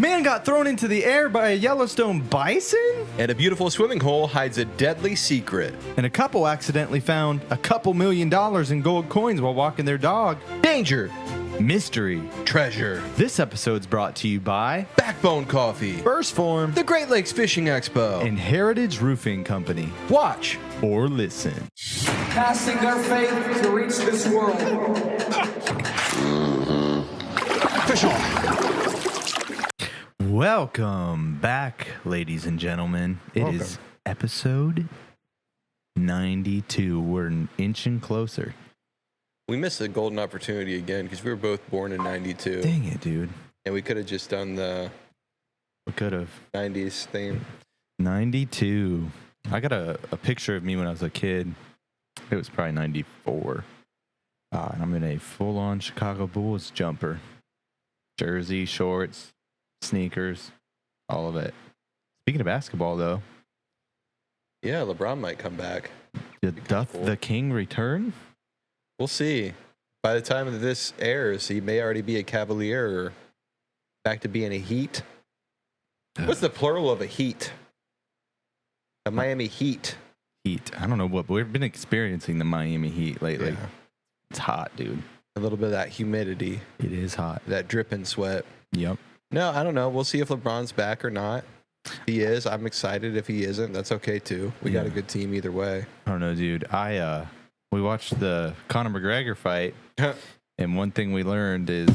Man got thrown into the air by a Yellowstone bison? And a beautiful swimming hole hides a deadly secret. And a couple accidentally found a couple $1 million in gold coins while walking their dog. Danger. Mystery. Treasure. This episode's brought to you by Backbone Coffee. First Form, The Great Lakes Fishing Expo. and Heritage Roofing Company. Watch. Or listen. Casting their faith to reach this world. Fish on. Welcome back, ladies and gentlemen. It is episode 92. We're inching closer. We missed a golden opportunity again because we were both born in 92. Dang it, dude. And we could have just done the We could have. 90s theme. 92. I got a picture of me when I was a kid. It was probably 94. And I'm in a full-on Chicago Bulls jumper. Jersey, shorts, sneakers, all of it. Speaking of basketball, though. Yeah, LeBron might come back. Doth cool. the king return? We'll see. By the time that this airs, he may already be a Cavalier or back to being a Heat. What's the plural of a Heat? A Miami Heat. Heat. I don't know what, but we've been experiencing the Miami Heat lately. Yeah. It's hot, dude. A little bit of that humidity, It is hot. that dripping sweat. Yep. No, I don't know. We'll see if LeBron's back or not. If he is, I'm excited. If he isn't, that's okay too. We got a good team either way. I don't know, dude. We watched the Conor McGregor fight, and one thing we learned is,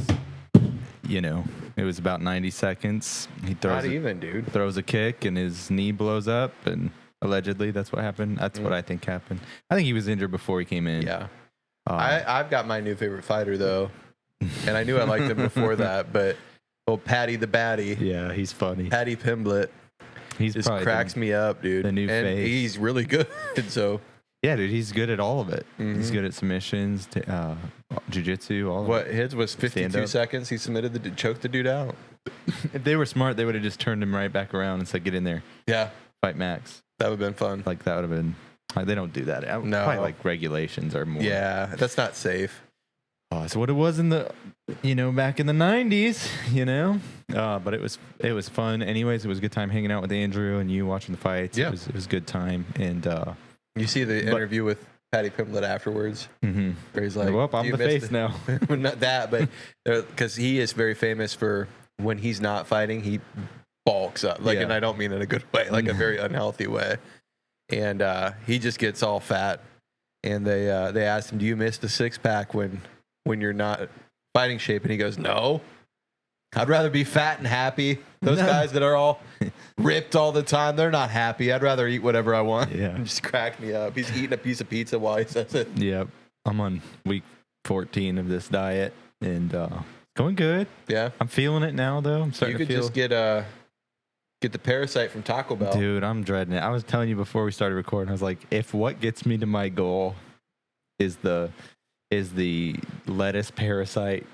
it was about 90 seconds. He Not even, dude. throws a kick, and his knee blows up, and allegedly that's what happened. That's what I think happened. I think he was injured before he came in. Yeah. I've got my new favorite fighter though, and I knew I liked him before that, but Patty the Batty. Yeah, he's funny. Patty Pimblett He's just probably cracks me up, dude. the new and face. he's really good. So Yeah, dude, he's good at all of it. Mm-hmm. He's good at submissions, jiu-jitsu, all of what it. his was 52 Stand up. seconds. He submitted choked the dude out. If they were smart, they would have just turned him right back around and said, get in there, Yeah, fight Max. that would have been fun. Like, that would have been... They don't do that. No. Probably like regulations are more... Yeah, that's not safe. So what it was in the, back in the 90s, but it was fun. Anyways, it was a good time hanging out with Andrew and you watching the fights. Yeah. It was a good time. And, You see the interview with Patty Pimblett afterwards, where he's like, well, I'm "You the missed face now." Not that, but because he is very famous for when he's not fighting, he bulks up. Yeah. And I don't mean in a good way, like a very unhealthy way. And he just gets all fat. And they asked him, "Do you miss the six pack when you're not fighting shape?" And he goes, "No, I'd rather be fat and happy. Those guys that are all ripped all the time, they're not happy. I'd rather eat whatever I want." Yeah. It just cracked me up. He's eating a piece of pizza while he says it. Yep. I'm on week 14 of this diet and going good. Yeah. I'm feeling it now, though. I'm starting You to could feel... just get the parasite from Taco Bell. Dude, I'm dreading it. I was telling you before we started recording, I was like, if what gets me to my goal is the lettuce parasite,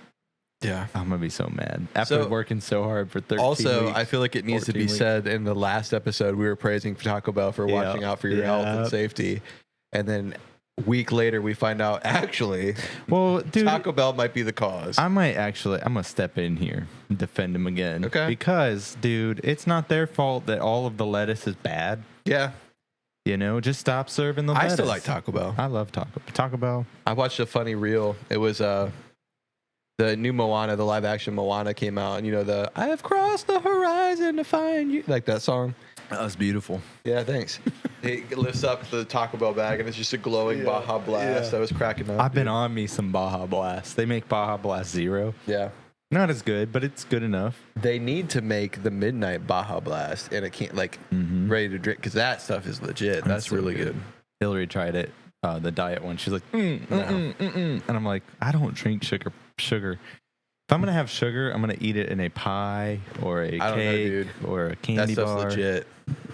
Yeah. I'm gonna be so mad. After So- working so hard for 13 Also, weeks, I feel like it needs to 14 be weeks. said in the last episode, we were praising Taco Bell for watching out for your health and safety. And then a week later, we find out actually Well, dude, Taco Bell might be the cause. I'm gonna step in here and defend him again. Okay. Because, dude, it's not their fault that all of the lettuce is bad. Yeah. Just stop serving the lettuce. I still like Taco Bell. I love Taco Bell. I watched a funny reel. It was the new Moana, the live action Moana came out, and I have crossed the horizon to find you, like that song. That was beautiful. Yeah, thanks. He lifts up the Taco Bell bag and it's just a glowing Baja Blast. I was cracking up. I've been on me some Baja Blast. They make Baja Blast Zero. Yeah. Not as good, but it's good enough. They need to make the midnight Baja Blast, and it can't ready to drink because that stuff is legit. That's so really good. Hillary tried it, the diet one. She's like, and I'm like, I don't drink sugar. If I'm gonna have sugar, I'm gonna eat it in a pie or a I don't know, cake dude. or a That candy stuff's bar. legit.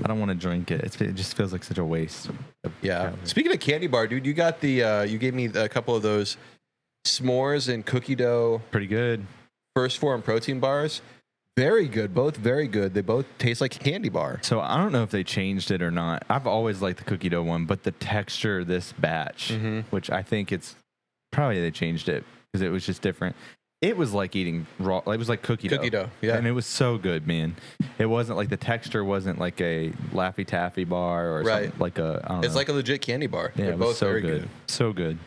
I don't want to drink it. It just feels like such a waste. of Yeah. calories. Speaking of candy bar, dude, you got you gave me a couple of those s'mores and cookie dough Pretty good. First Form protein bars. Very good. Both very good. They both taste like a candy bar. So I don't know if they changed it or not. I've always liked the cookie dough one, but the texture of this batch, which I think it's probably they changed it because it was just different. It was like eating raw. It was like cookie dough. Yeah. And it was so good, man. It wasn't like the texture wasn't like a Laffy Taffy bar or Right. something like a. I don't know. It's like a legit candy bar. Yeah, They're it was both so very good. good. So good.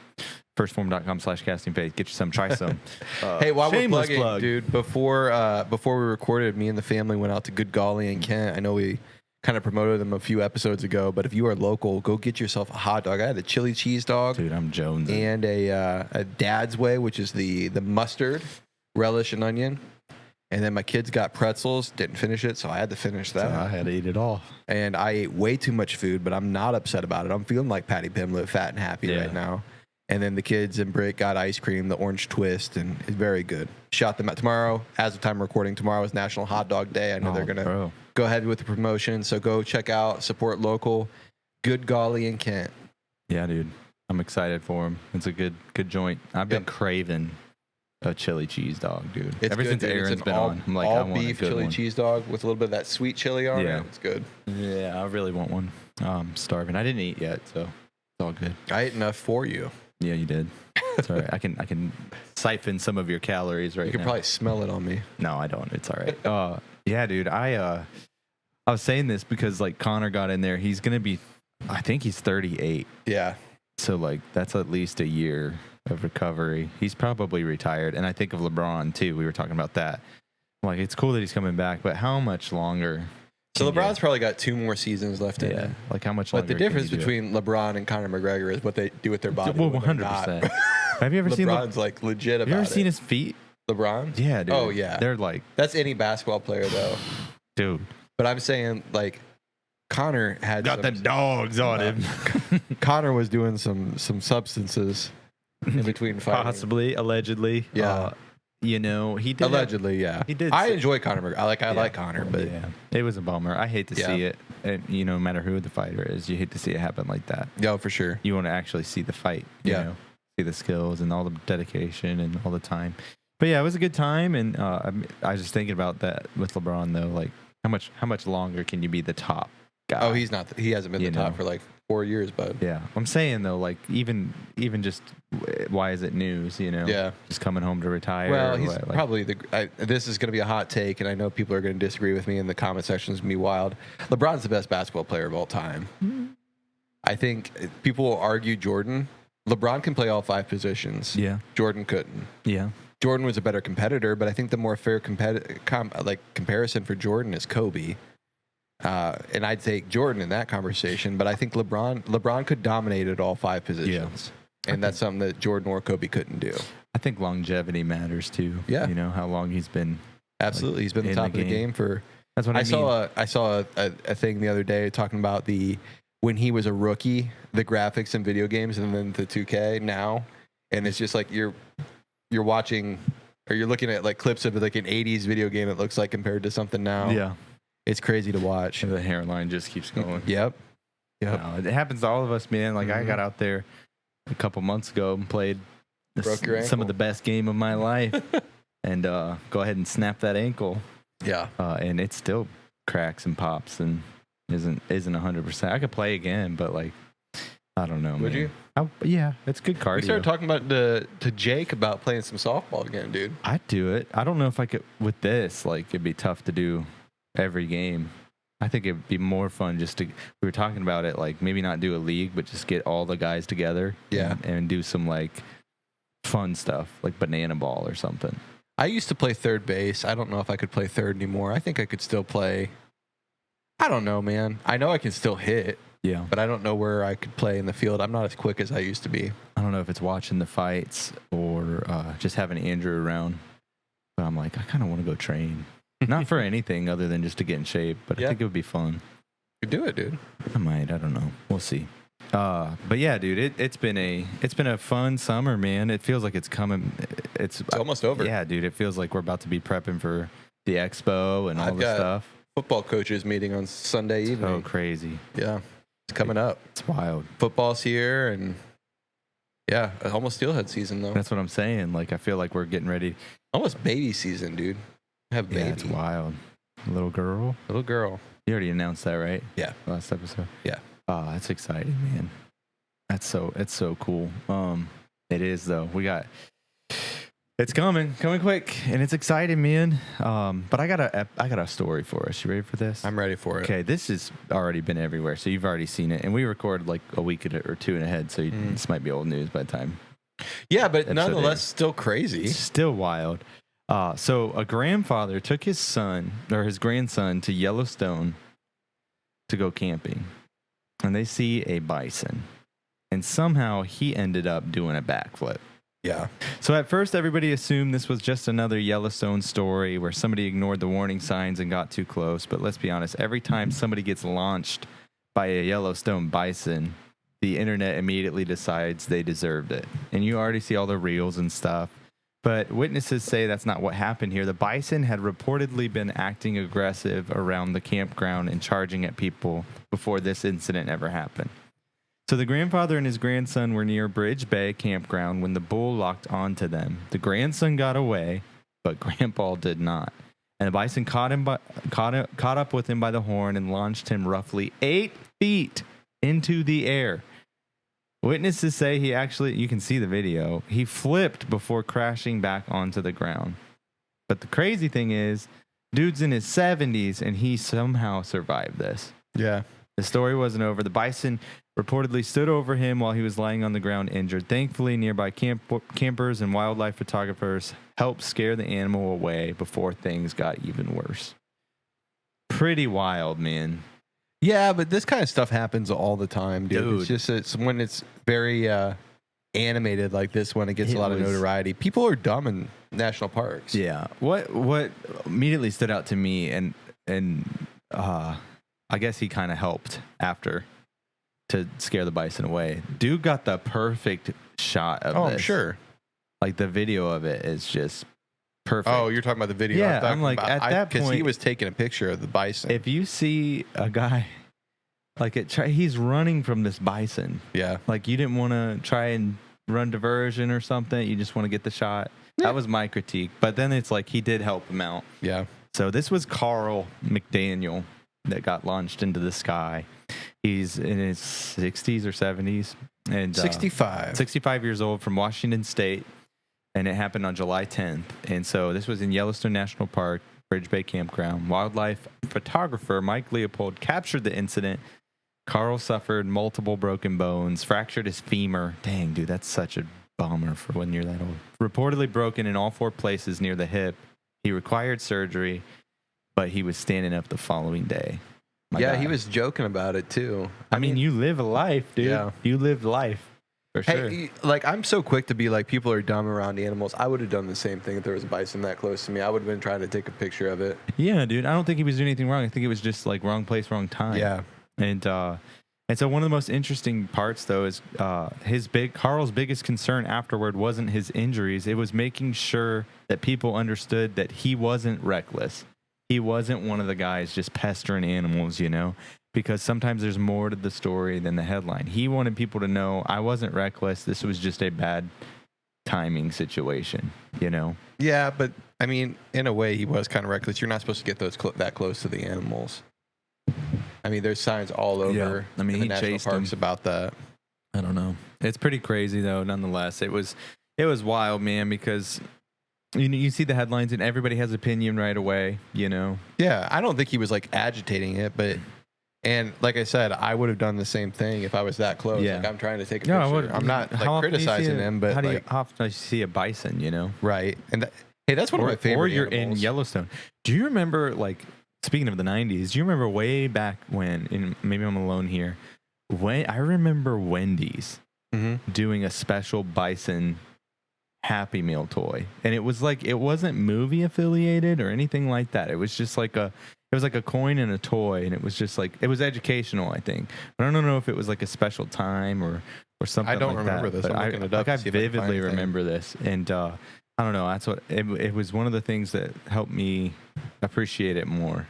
Firstform.com/castingfaith. Get you some. Try some. Hey, while we're shameless plugging, plug. dude, before we recorded, me and the family went out to Good Golly in Kent. I know we kind of promoted them a few episodes ago, but if you are local, go get yourself a hot dog. I had a chili cheese dog. Dude, I'm jonesing. And a Dad's Way, which is the mustard, relish, and onion. And then my kids got pretzels, didn't finish it, so I had to finish that. So I had to eat it all. And I ate way too much food, but I'm not upset about it. I'm feeling like Patty Pimlet, fat and happy right now. And then the kids and Britt got ice cream, the orange twist, and it's very good. Shout them out tomorrow. As of time of recording, tomorrow is National Hot Dog Day. I know they're going to go ahead with the promotion. So go check out, support local, Good Golly in Kent. Yeah, dude. I'm excited for them. It's a good joint. I've been craving a chili cheese dog, dude. It's Ever good, since dude. Aaron's been on, I'm like, all I want beef a good chili one. cheese dog with a little bit of that sweet chili on it. It's good. Yeah, I really want one. I'm starving. I didn't eat yet, so it's all good. I ate enough for you. Yeah, you did. It's all right. I can siphon some of your calories right now. You can probably smell it on me. No, I don't. It's all right. Yeah, dude. I was saying this because like Connor got in there. He's gonna be, I think he's 38. Yeah. So like that's at least a year of recovery. He's probably retired. And I think of LeBron too. We were talking about that. Like it's cool that he's coming back, but how much longer? So LeBron's probably got 2 more seasons left in it. Like how much longer? But the difference between LeBron and Conor McGregor is what they do with their body. Well, 100%. Have you ever seen LeBron's like legit about it. Have you ever seen his feet? LeBron? Yeah, dude. Oh, yeah. They're like, that's any basketball player though. Dude. But I'm saying like Conor had got the dogs on him. Conor was doing some substances in between fighting. Possibly, allegedly. Yeah. You know, he did. Allegedly, yeah. He did. I enjoy Conor McGregor. I like Conor, but yeah, it was a bummer. I hate to see it. And, you know, no matter who the fighter is, you hate to see it happen like that. Yeah, for sure. You want to actually see the fight. You know, see the skills and all the dedication and all the time. But yeah, it was a good time. And I was just thinking about that with LeBron though. Like, how much longer can you be the top guy? Oh, he's not. He hasn't been the top for like 4 years, bud. Yeah, I'm saying though, like even just why is it news? You know, just coming home to retire. Well, he's probably this is going to be a hot take, and I know people are going to disagree with me in the comment section. It's going to be wild. LeBron's the best basketball player of all time. I think people will argue Jordan. LeBron can play all 5 positions. Yeah, Jordan couldn't. Yeah. Jordan was a better competitor, but I think the more fair comparison for Jordan is Kobe. And I'd take Jordan in that conversation, but I think LeBron could dominate at all 5 positions. Yeah. And that's something that Jordan or Kobe couldn't do. I think longevity matters too. Yeah. You know, how long he's been. Absolutely. He's been the top of the game for. That's what I mean. I saw a thing the other day talking about when he was a rookie, the graphics in video games, and then the 2K now. And it's just like you're watching or you're looking at like clips of like an 80s video game it looks like compared to something now. Yeah. It's crazy to watch. And the hairline just keeps going. Yep. No, it happens to all of us, man. Like I got out there a couple months ago and played some of the best game of my life and go ahead and snap that ankle. Yeah. And it still cracks and pops and isn't 100%. I could play again, but like I don't know. Would you? Yeah, it's good cardio. We started talking about to Jake about playing some softball again, dude. I'd do it. I don't know if I could with this. Like it'd be tough to do every game. I think it'd be more fun just to. We were talking about it, like maybe not do a league, but just get all the guys together. Yeah, and do some like fun stuff, like banana ball or something. I used to play third base. I don't know if I could play third anymore. I think I could still play. I don't know, man. I know I can still hit. Yeah. But I don't know where I could play in the field. I'm not as quick as I used to be. I don't know if it's watching the fights or just having Andrew around. But I'm like, I kind of want to go train. Not for anything other than just to get in shape, but I think it would be fun. You do it, dude. I might. I don't know. We'll see. But yeah, dude, it's been a fun summer, man. It feels like it's coming. It's almost over. Yeah, dude. It feels like we're about to be prepping for the expo and all the stuff. Football coaches meeting on Sunday evening. Oh, crazy. Yeah. It's coming up. It's wild. Football's here, and yeah, almost steelhead season though. That's what I'm saying. Like I feel like we're getting ready. Almost baby season, dude. Have baby. Yeah, it's wild. Little girl. You already announced that, right? Yeah. Last episode. Yeah. Oh, that's exciting, man. It's so cool. It is though. It's coming quick, and it's exciting, man. But I got a story for us. You ready for this? I'm ready for it. Okay, this has already been everywhere, so you've already seen it, and we recorded like a week or two ahead, so this might be old news by the time. Yeah, but nonetheless, still crazy. It's still wild. So a grandfather took his grandson to Yellowstone to go camping, and they see a bison, and somehow he ended up doing a backflip. Yeah. So at first, everybody assumed this was just another Yellowstone story where somebody ignored the warning signs and got too close. But let's be honest, every time somebody gets launched by a Yellowstone bison, the internet immediately decides they deserved it. And you already see all the reels and stuff. But witnesses say that's not what happened here. The bison had reportedly been acting aggressive around the campground and charging at people before this incident ever happened. So the grandfather and his grandson were near Bridge Bay campground when the bull locked onto them. The grandson got away, but Grandpa did not. And the bison caught up with him by the horn and launched him roughly 8 feet into the air. Witnesses say you can see the video, he flipped before crashing back onto the ground. But the crazy thing is, dude's in his 70s and he somehow survived this. Yeah. The story wasn't over. The bison reportedly stood over him while he was lying on the ground injured. Thankfully, nearby campers and wildlife photographers helped scare the animal away before things got even worse. Pretty wild, man. Yeah, but this kind of stuff happens all the time, dude. It's when it's very animated like this, when it gets a lot of notoriety. People are dumb in national parks. Yeah. What immediately stood out to me, and I guess he kind of helped after to scare the bison away. Dude got the perfect shot of this. I'm sure. Like, the video of it is just perfect. Oh, you're talking about the video. Yeah, I'm like, at that point, because he was taking a picture of the bison. If you see a guy like he's running from this bison. Yeah. Like, you didn't want to try and run diversion or something. You just want to get the shot. Yeah. That was my critique. But then it's like he did help him out. Yeah. So this was Carl McDaniel that got launched into the sky. He's in his 60s or 70s. And 65 years old, from Washington State. And it happened on July 10th. And so this was in Yellowstone National Park, Bridge Bay Campground. Wildlife photographer Mike Leopold captured the incident. Carl suffered multiple broken bones, fractured his femur. Dang, dude, that's such a bummer for when you're that old. Reportedly broken in all 4 places near the hip. He required surgery, but he was standing up the following day. My God. He was joking about it too. I mean, you live a life, dude. Yeah. You lived life. For sure. Hey, like, I'm so quick to be like, people are dumb around animals. I would have done the same thing if there was a bison that close to me. I would have been trying to take a picture of it. Yeah, dude. I don't think he was doing anything wrong. I think it was just like wrong place, wrong time. Yeah. And so one of the most interesting parts, though, is Carl's biggest concern afterward wasn't his injuries. It was making sure that people understood that he wasn't reckless. He wasn't one of the guys just pestering animals, because sometimes there's more to the story than the headline. He wanted people to know, I wasn't reckless. This was just a bad timing situation, Yeah, but I mean, in a way, he was kind of reckless. You're not supposed to get that close to the animals. I mean, there's signs all over. Yeah. I mean, in the he national chased parks him. About that. I don't know. It's pretty crazy, though. Nonetheless, it was wild, man, because you see the headlines and everybody has opinion right away. Yeah, I don't think he was like agitating it, and like I said, I would have done the same thing if I was that close. Yeah. Like, I'm trying to take a picture. I'm not like criticizing him, but how often do you see a bison? Right? And hey, that's one of my favorite. Or you're animals. in Yellowstone. Do you remember, like, speaking of the 90s? Do you remember way back when? And maybe I'm alone here. I remember Wendy's doing a special bison Happy Meal toy, and it was like, it wasn't movie affiliated or anything like that. It was just like a coin and a toy, and it was just like, it was educational, I think. But I don't know if it was like a special time or something. I don't like remember that. this. I'm looking it up. I vividly remember this, and I don't know. That's what it was. One of the things that helped me appreciate it more,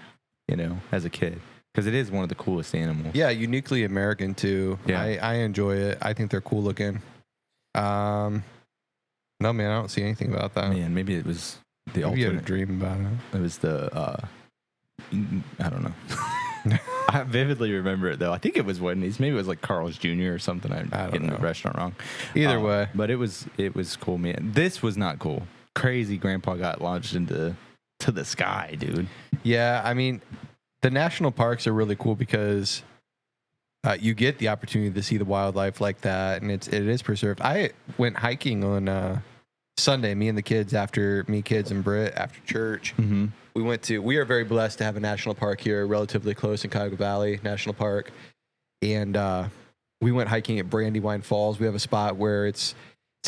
as a kid, because it is one of the coolest animals. Yeah, uniquely American too. Yeah, I enjoy it. I think they're cool looking. No, man, I don't see anything about that. Man, maybe it was the maybe alternate. You had a dream about it. It was the, I don't know. I vividly remember it, though. I think it was Wendy's. Maybe it was like Carl's Jr. or something. I'm getting the restaurant wrong. Either way. But it was cool, man. This was not cool. crazy. Grandpa got launched into the sky, dude. Yeah, I mean, the national parks are really cool because you get the opportunity to see the wildlife like that, and it is preserved. I went hiking on Sunday, me and the kids, kids and Britt after church. Mm-hmm. We are very blessed to have a national park here, relatively close in Cuyahoga Valley National Park, and we went hiking at Brandywine Falls. We have a spot where it's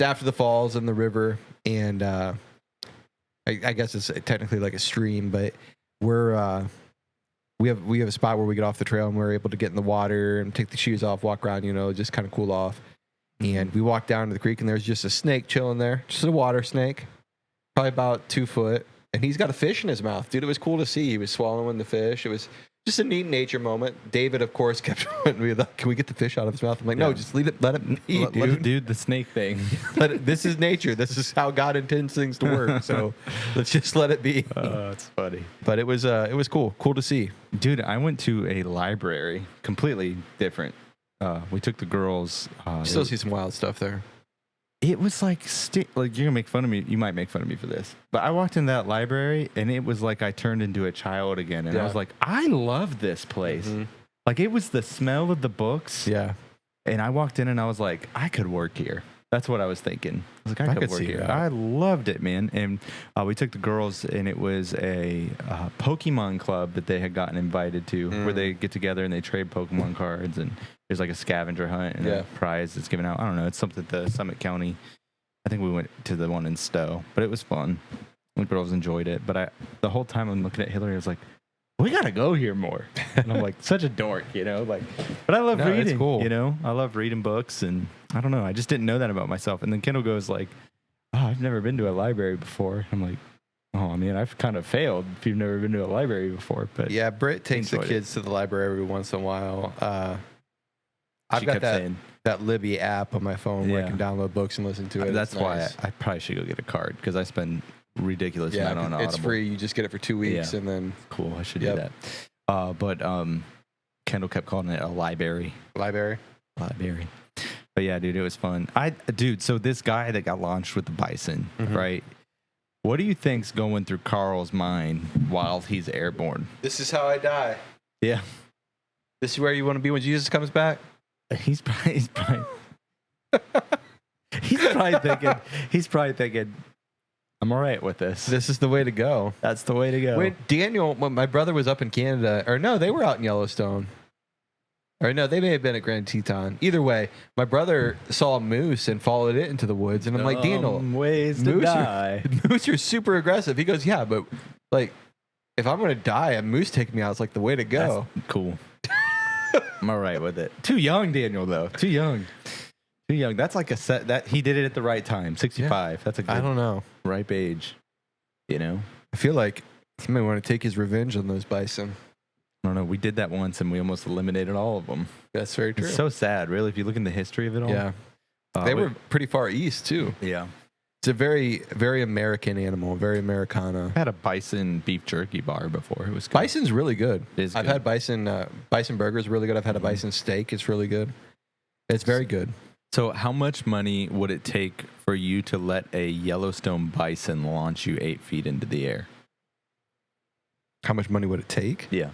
after the falls and the river, and I guess it's technically like a stream, but we have a spot where we get off the trail and we're able to get in the water and take the shoes off, walk around, just kind of cool off. And we walked down to the creek and there's just a snake chilling there, just a water snake, probably about 2 foot, and he's got a fish in his mouth, dude. It was cool to see. He was swallowing the fish. It was just a neat nature moment. David, of course, kept me like, "Can we get the fish out of his mouth?" I'm like, "No, just leave it. Let it be, dude. Let it do the snake thing." This is nature. This is how God intends things to work. So let's just let it be. It's funny. But it was cool to see. Dude, I went to a library, completely different. We took the girls. Still see some wild stuff there. It was like you're gonna make fun of me. You might make fun of me for this, but I walked in that library and it was like I turned into a child again, and I was like, I love this place. Mm-hmm. Like, it was the smell of the books. Yeah. And I walked in and I was like, I could work here. That's what I was thinking. I was like, I could work here. That. I loved it, man. And we took the girls, and it was a Pokemon club that they had gotten invited to, where they get together and they trade Pokemon cards, and there's like a scavenger hunt and a prize that's given out. I don't know. It's something at the Summit County. I think we went to the one in Stowe, but it was fun. The girls enjoyed it. But the whole time I'm looking at Hillary, I was like, we gotta go here more. And I'm like, such a dork, like, but I love reading. It's cool. I love reading books, and I don't know, I just didn't know that about myself. And then Kendall goes like, oh, I've never been to a library before. I'm like, oh, I mean, I've kind of failed if you've never been to a library before. But yeah, Britt takes the kids to the library every once in a while. I've got that Libby app on my phone where I can download books and listen to it. That's why I probably should go get a card, because I spend ridiculous amount on Audible. It's free. You just get it for 2 weeks, and then cool. I should do that. But Kendall kept calling it a library. Library. But yeah, dude, it was fun. So this guy that got launched with the Bison, right? What do you think's going through Carl's mind while he's airborne? This is how I die. Yeah. This is where you want to be when Jesus comes back. He's probably thinking, I'm all right with this. This is the way to go. That's the way to go. When my brother was up in Canada, or no, they were out in Yellowstone. Or no, they may have been at Grand Teton. Either way, my brother saw a moose and followed it into the woods. And I'm like, Daniel, ways to die. Moose are super aggressive. He goes, yeah, but like, if I'm going to die, a moose taking me out is like the way to go. That's cool. I'm all right with it. Too young, Daniel, though. Too young. That's like a set that he did it at the right time. 65. Yeah. That's a good, I don't know, ripe age. I feel like he may want to take his revenge on those bison. I don't know. We did that once and we almost eliminated all of them. That's very true. It's so sad, really, if you look in the history of it all. Yeah. They were pretty far east, too. Yeah. It's a very, very American animal, very Americana. I had a bison beef jerky bar before. It was good. Bison's really good. It is I've had bison burgers, really good. I've had a bison steak. It's really good. It's very good. So how much money would it take for you to let a Yellowstone bison launch you 8 feet into the air? How much money would it take? Yeah.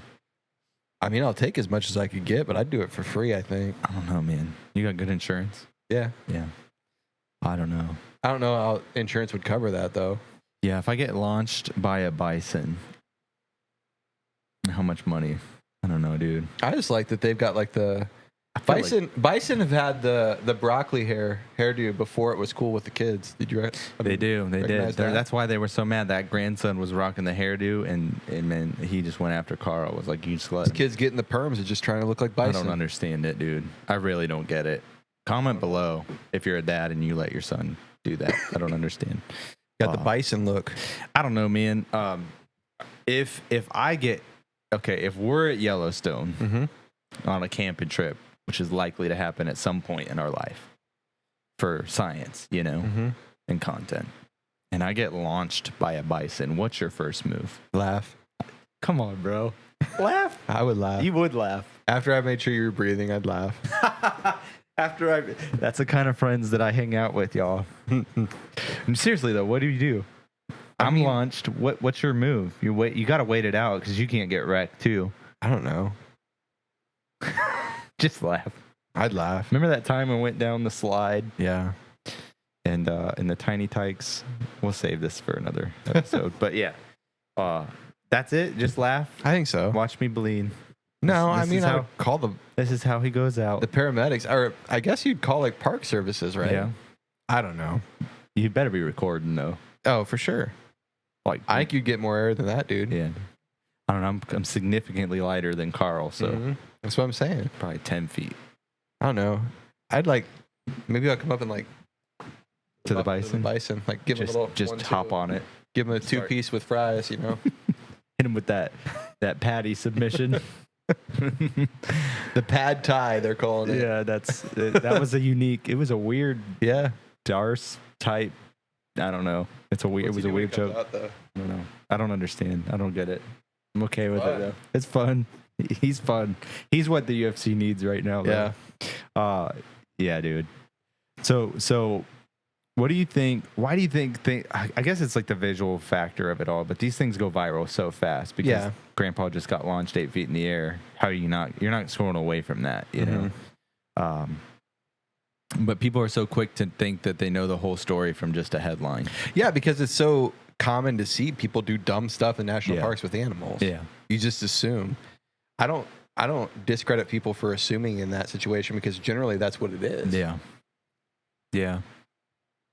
I mean, I'll take as much as I could get, but I'd do it for free, I think. I don't know, man. You got good insurance? Yeah. Yeah. I don't know. I don't know how insurance would cover that, though. Yeah, if I get launched by a bison, how much money? I don't know, dude. I just like that they've got like the... Bison have had the broccoli hairdo before it was cool with the kids. Did you? They did. That? That's why they were so mad. That grandson was rocking the hairdo, and then he just went after Carl. Was like, you just let him. Kids getting the perms are just trying to look like bison. I don't understand it, dude. I really don't get it. Comment below if you're a dad and you let your son do that. I don't understand. Got the bison look. I don't know, man. If we're at Yellowstone on a camping trip, which is likely to happen at some point in our life for science, and content, and I get launched by a bison, what's your first move? Laugh. Come on, bro. Laugh. I would laugh. You would laugh. After I made sure you were breathing, I'd laugh. That's the kind of friends that I hang out with, y'all. Seriously, though, what do you do? I'm launched. What's your move? You got to wait it out because you can't get wrecked too. I don't know. Just laugh. I'd laugh. Remember that time I went down the slide? Yeah. And in the tiny tykes, we'll save this for another episode. But yeah, that's it. Just laugh. I think so. Watch me bleed. No, This I mean, is I how- would call This is how he goes out. the paramedics, or I guess you'd call like park services, right? Yeah. I don't know. You better be recording though. Oh, for sure. Like I think you'd get more air than that, dude. yeah. I don't know. I'm significantly lighter than Carl, so Mhm. That's what I'm saying. probably 10 feet I don't know. I'd like, maybe I'll come up and like to the up bison. like give him a little Just 1-2, hop on it. give him a 2-piece with fries, you know. Hit him with that patty submission. The pad thai, they're calling it. Yeah, that was a unique. It was a weird Yeah. Darce type. I don't know. It was a weird joke. Though? I don't know. I don't understand. I don't get it. I'm okay with Fun. it though. It's fun. He's fun. He's what the UFC needs right now. Yeah. Though. Yeah, dude. So what do you think? Why do you think I guess it's like the visual factor of it all, but these things go viral so fast because Yeah. Grandpa just got launched 8 feet in the air. How are you not? You're not scrolling away from that, you know. But people are so quick to think that they know the whole story from just a headline. Yeah, because it's so common to see people do dumb stuff in national Yeah. parks with animals. Yeah. You just assume. I don't discredit people for assuming in that situation because generally that's what it is. Yeah. Yeah.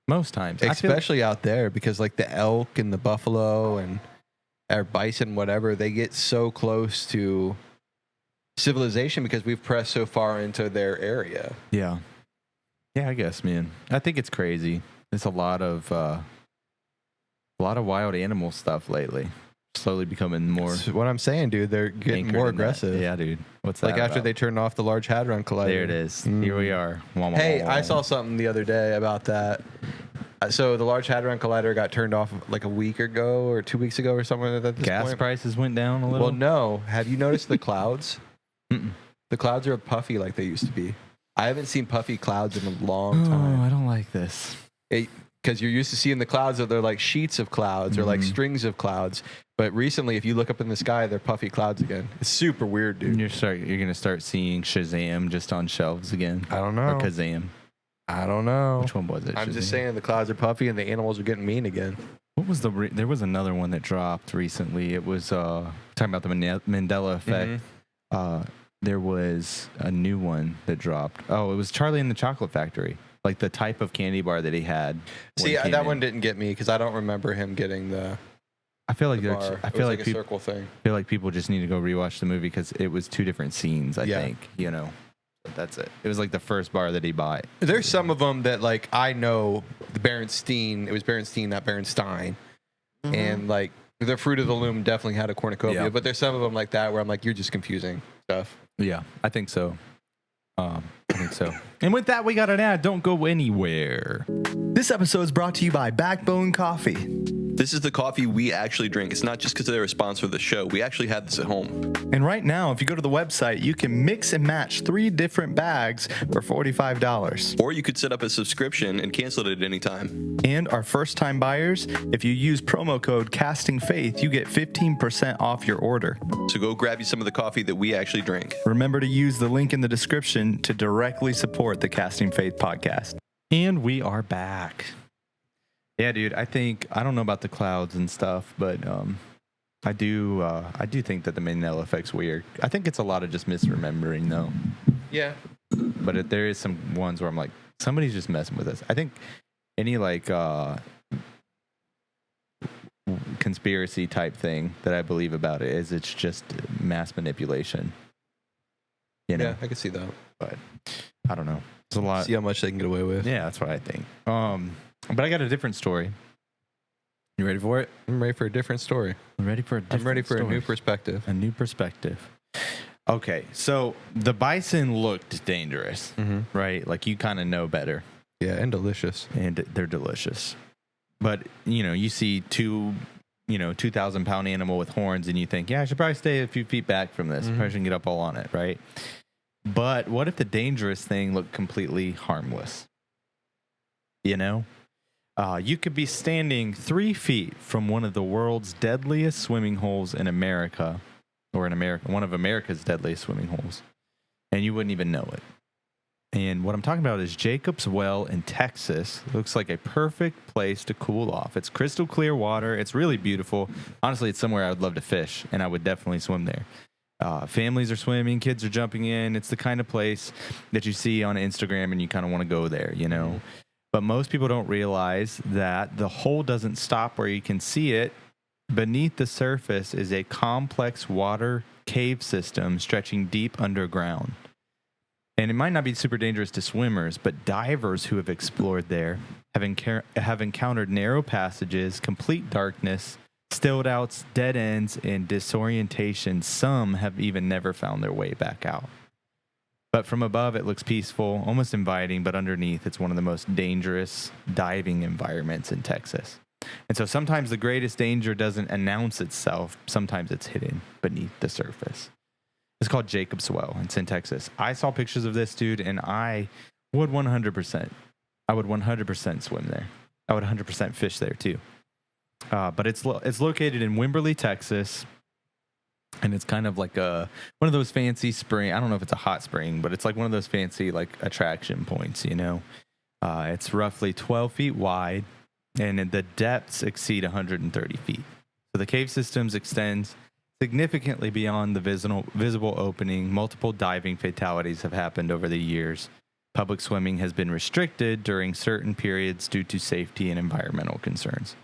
Most times. Especially out there because like the elk and the buffalo and or bison, whatever, they get so close to civilization because we've pressed so far into their area. Yeah. Yeah, I guess, man. I think it's crazy. It's a lot of wild animal stuff lately. Slowly becoming more That's what I'm saying, dude. They're getting anchored more in that. aggressive. Yeah, dude. What's that? Like after about? they turned off the Large Hadron Collider. There it is. Here we are. Wah, wah, Hey, wah, wah. I saw something the other day about that. So the Large Hadron Collider got turned off like a week ago or 2 weeks ago or something at this gas point. prices went down a little. Well, no. Have you noticed the clouds? Mm-mm. The clouds are puffy like they used to be. I haven't seen puffy clouds in a long Oh, time. I don't like this. Because you're used to seeing the clouds that they're like sheets of clouds or like Mhm. strings of clouds. But recently, if you look up in the sky, they're puffy clouds again. It's super weird, dude. You're gonna start seeing Shazam just on shelves again. I don't Or know. Kazam. I don't know. Which one was it? I'm just Shazam? saying the clouds are puffy and the animals are getting mean again. What was there was another one that dropped recently. It was talking about the Mandela effect. There was a new one that dropped. Oh, it was Charlie and the Chocolate Factory. Like the type of candy bar that he had. when See, he came that in. one didn't get me because I don't remember him getting the I feel like bar. I It feel was like a people circle thing. feel like people just need to go rewatch the movie because it was two different scenes. I Yeah. think But that's it. It was like the first bar that he bought. There's some of them that like I know the Berenstein. It was Berenstein, not Berenstein, and like the Fruit of the Loom definitely had a cornucopia. Yeah. But there's some of them like that where I'm like, you're just confusing stuff. Yeah, I think so. I think so. And with that, we got an ad. Don't go anywhere. This episode is brought to you by Backbone Coffee. This is the coffee we actually drink. It's not just because they're a sponsor of the show. We actually have this at home. And right now, if you go to the website, you can mix and match 3 different bags for $45. Or you could set up a subscription and cancel it at any time. And our first time buyers, if you use promo code CastingFaith, you get 15% off your order. So go grab you some of the coffee that we actually drink. Remember to use the link in the description to directly support the Casting Faith podcast. And we are back. Yeah, dude. I don't know about the clouds and stuff, but I do think that the Mandela effect's weird. I think it's a lot of just misremembering though. Yeah. But there is some ones where I'm like, somebody's just messing with us. I think any like conspiracy type thing that I believe about it is it's just mass manipulation. You know, Yeah, I can see that. but I don't know. It's a lot. See how much they can get away with. Yeah, that's what I think. But I got a different story. You ready for it? I'm ready for a different story. I'm ready for a different I'm ready for a new story. perspective. A new perspective. Okay, so the bison looked dangerous, right? Like you kind of know better, Yeah, and delicious. and they're delicious. But you see 2,000-pound animal with horns, and you think, yeah, I should probably stay a few feet back from this. Probably shouldn't get up all on it, right? But what if the dangerous thing looked completely harmless? You could be standing 3 feet from one of the world's deadliest swimming holes in America, or one of America's deadliest swimming holes, and you wouldn't even know it. And what I'm talking about is Jacob's Well in Texas. Looks like a perfect place to cool off. It's crystal clear water. It's really beautiful. Honestly, it's somewhere I would love to fish, and I would definitely swim there. Families are swimming, kids are jumping in. It's the kind of place that you see on Instagram and you kind of want to go there, you know. But most people don't realize that the hole doesn't stop where you can see it. Beneath the surface is a complex water cave system stretching deep underground. And it might not be super dangerous to swimmers, but divers who have explored there have encountered narrow passages, complete darkness, stilled outs, dead ends, and disorientation. Some have even never found their way back out. But from above, it looks peaceful, almost inviting, but underneath, it's one of the most dangerous diving environments in Texas. And so sometimes the greatest danger doesn't announce itself. Sometimes it's hidden beneath the surface. It's called Jacob's Well. It's in Texas. I saw pictures of this, dude, and I would 100%. I would 100% swim there. I would 100% fish there too. But it's located in Wimberley, Texas, and it's kind of like one of those fancy spring. I don't know if it's a hot spring, but it's like one of those fancy like attraction points. You know, it's roughly 12 feet wide, and the depths exceed 130 feet. So the cave systems extends significantly beyond the visible opening. Multiple diving fatalities have happened over the years. Public swimming has been restricted during certain periods due to safety and environmental concerns.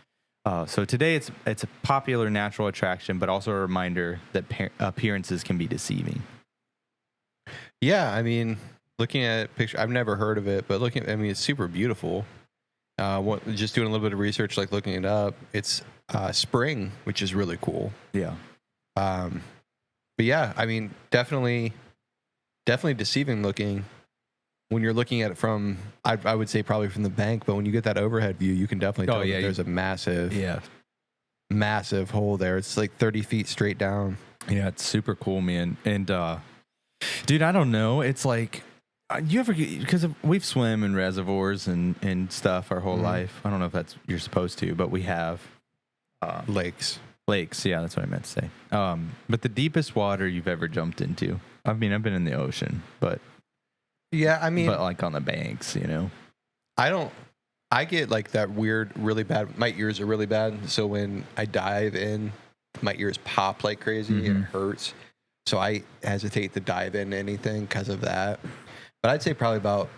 So today it's a popular natural attraction, but also a reminder that appearances can be deceiving. Yeah, I mean, looking at picture, I've never heard of it, but it's super beautiful. Just doing a little bit of research, like looking it up, it's spring, which is really cool. Yeah. But yeah, I mean, definitely deceiving looking when you're looking at it from, I would say probably from the bank, but when you get that overhead view, you can definitely tell that there's a massive hole there. It's like 30 feet straight down. Yeah, it's super cool, man. And dude, I don't know. It's like you ever because we've swam in reservoirs and stuff our whole life. I don't know if that's you're supposed to, but we have Lakes. Yeah, that's what I meant to say. But the deepest water you've ever jumped into. I mean, I've been in the ocean, but yeah, I mean, but like on the banks, you know. I get like that weird, really bad. My ears are really bad, so when I dive in, my ears pop like crazy. It hurts, so I hesitate to dive in anything because of that. But I'd say probably about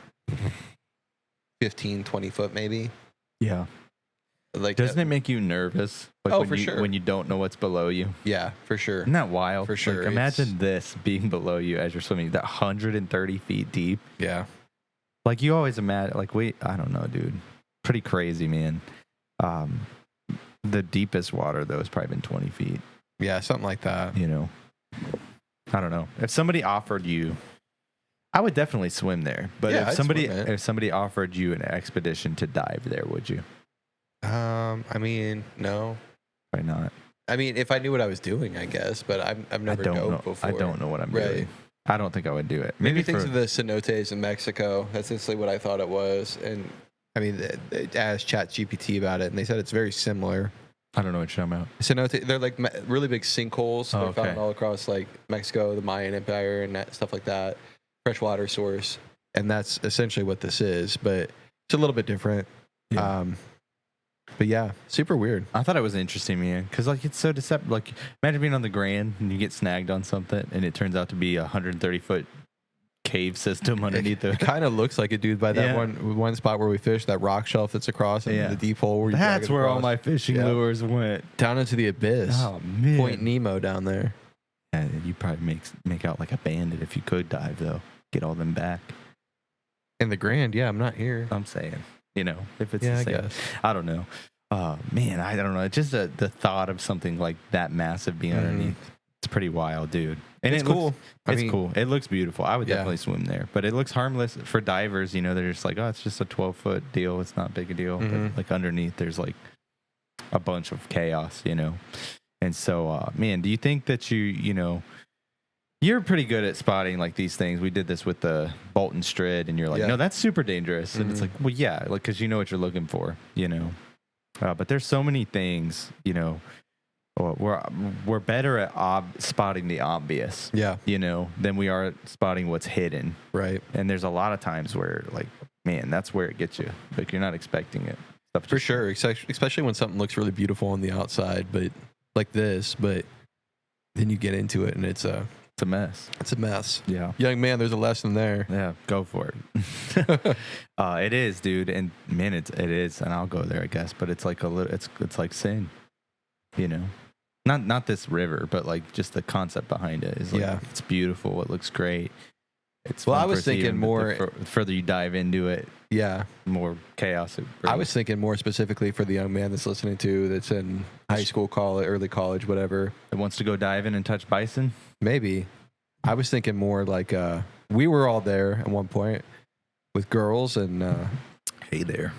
15, 20 foot maybe. Yeah. Like, doesn't it make you nervous? Like for sure. When you don't know what's below you. Yeah, for sure. Isn't that wild? For sure. Like, imagine this being below you as you're swimming, that 130 feet deep. Yeah. Like you always imagine, like I don't know, dude. Pretty crazy, man. The deepest water though has probably been 20 feet. Yeah, something like that. You know, I don't know. If somebody offered you, I would definitely swim there. But yeah, if somebody offered you an expedition to dive there, would you? I mean, no. Probably not. I mean, if I knew what I was doing, I guess, but I've never dove before. I don't know what I'm doing. I don't think I would do it. Maybe things of the cenotes in Mexico. That's essentially what I thought it was. And I mean, they asked ChatGPT about it, and they said it's very similar. I don't know what you're talking about. Cenote, they're like really big sinkholes. They're found all across like Mexico, the Mayan Empire, and stuff like that. Freshwater source, and that's essentially what this is, but it's a little bit different. Yeah. But yeah, super weird. I thought it was interesting, man, because like it's so deceptive. Like imagine being on the Grand and you get snagged on something, and it turns out to be a 130-foot cave system underneath it. It kind of looks like it, dude. By that one spot where we fished, that rock shelf that's across in the deep hole. Where that's where all my fishing lures went down into the abyss. Oh man, Point Nemo down there. Yeah, you probably make out like a bandit if you could dive though. Get all them back. In the Grand, yeah, I'm not here. I'm saying, you know, if it's the same. I don't know. Man, I don't know. It's just the thought of something like that massive being underneath. It's pretty wild, dude. And it's cool. It's cool. It looks beautiful. I would definitely swim there. But it looks harmless for divers. You know, they're just like, oh, it's just a 12-foot deal. It's not big a deal. But like underneath, there's like a bunch of chaos, you know. And so, man, do you think that you know, You're pretty good at spotting like these things. We did this with the Bolton Strid, and you're like, Yeah. no, that's super dangerous. And it's Mhm. like, well, yeah, like because you know what you're looking for, you know. But there's so many things, you know. We're better at spotting the obvious, Yeah. you know, than we are spotting what's hidden. Right. And there's a lot of times where, like, man, that's where it gets you. Like you're not expecting it. Stuff For just- sure. Especially when something looks really beautiful on the outside, but like this, but then you get into it and it's a mess. mess. Yeah. Young man, there's a lesson there. Yeah, go for it. It is, dude, and man, it is, and I'll go there, I guess. But it's like a little, it's like sin, you know, not this river, but like just the concept behind it is like, Yeah. it's beautiful, it looks great. It's Well, fun I was for seeing, thinking but more- the further you dive into it, Yeah. more chaos it I brings. was thinking more specifically for the young man that's listening to, that's in high school, college, early college, whatever. That wants to go diving and touch bison. Maybe. I was thinking more like we were all there at one point with girls, and Hey there,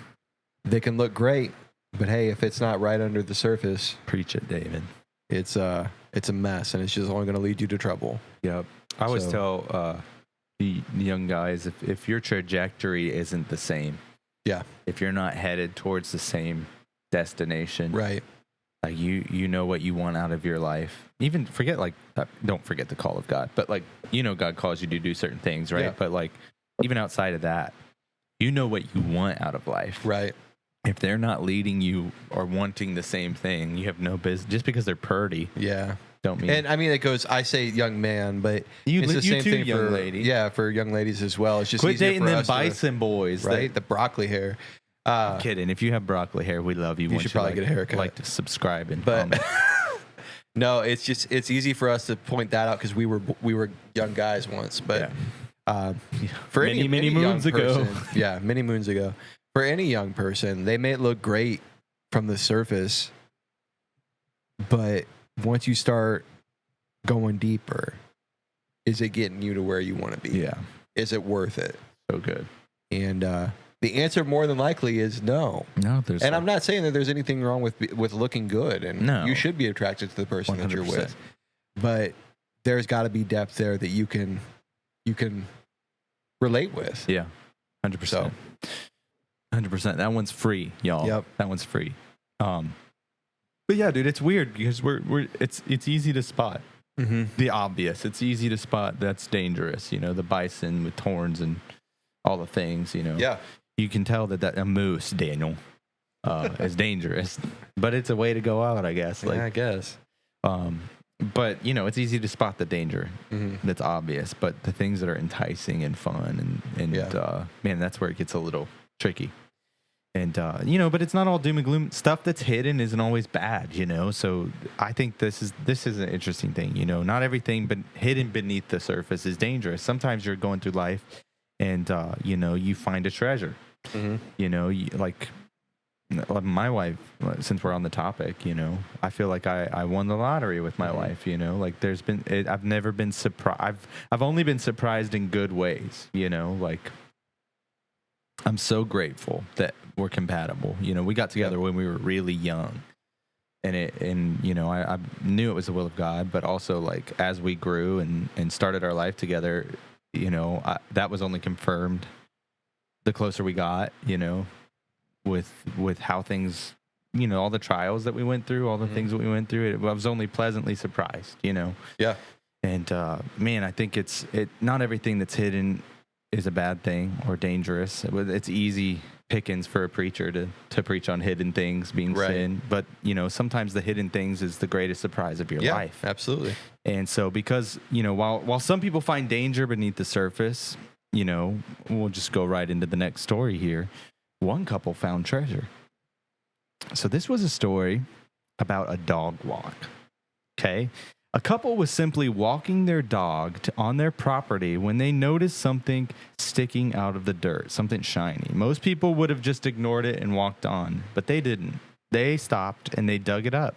they can look great, but hey, if it's not right under the surface, preach it, David. it's a mess, and it's just only going to lead you to trouble. Yep. I always So- tell the young guys, if your trajectory isn't the same, Yeah. if you're not headed towards the same destination, Right. like you know what you want out of your life. Even forget don't forget the call of God, but like, you know, God calls you to do certain things, right? Yeah. But like, even outside of that, you know what you want out of life. Right. If they're not leading you or wanting the same thing, you have no business. Just because they're purty, Yeah. don't mean. And I mean, it goes, I say young man, but You it's the too, same thing young for lady. Yeah, for young ladies as well. It's just Quit easier dating for them us to- bison boys, right? The broccoli hair. I'm kidding. If you have broccoli hair, we love you. You should probably get a haircut. Like to subscribe and But comment. no, it's easy for us to point that out because we were young guys once. But for Many any moons young ago. person, yeah, many moons ago, for any young person, they may look great from the surface, but once you start going deeper, is it getting you to where you want to be? Yeah, Is it worth it? so good. And the answer more than likely is no. No, there's And I'm not saying that there's anything wrong with looking good, and No. you should be attracted to the person that you're 100%. with. But there's got to be depth there that you can relate with. Yeah, 100%. 100%. That one's free, y'all. Yep. That one's free. But yeah, dude, it's weird because it's easy to spot Mm-hmm. the obvious. It's easy to spot that's dangerous. You know, the bison with horns and all the things. You know. Yeah. You can tell that a moose, Daniel, is dangerous, but it's a way to go out, I guess. Like, I guess. but you know, it's easy to spot the danger Mm-hmm. that's obvious, but the things that are enticing and fun and Yeah. Man, that's where it gets a little tricky. And you know, but it's not all doom and gloom. Stuff that's hidden isn't always bad, you know. So I think this is an interesting thing. You know, not everything but hidden beneath the surface is dangerous. Sometimes you're going through life, and you know, you find a treasure. Mm-hmm. You know, like my wife. Since we're on the topic, you know, I feel like I won the lottery with my wife. You know, like I've never been surprised. I've only been surprised in good ways. You know, like. I'm so grateful that we're compatible. You know, we got together when we were really young, and you know, I knew it was the will of God, but also like as we grew and started our life together, you know, that was only confirmed the closer we got. You know, with how things, you know, all the trials that we went through, all the things that we went through, I was only pleasantly surprised. You know, Yeah. and man, I think it's not everything that's hidden is a bad thing or dangerous. It's easy pickings for a preacher to preach on hidden things being Right. sin, but you know, sometimes the hidden things is the greatest surprise of your Yeah. life. Absolutely. And so because, you know, while some people find danger beneath the surface, you know, we'll just go right into the next story here. One couple found treasure. So this was a story about a dog walk. Okay? A couple was simply walking their dog on their property when they noticed something sticking out of the dirt, something shiny. Most people would have just ignored it and walked on, but they didn't. They stopped and they dug it up.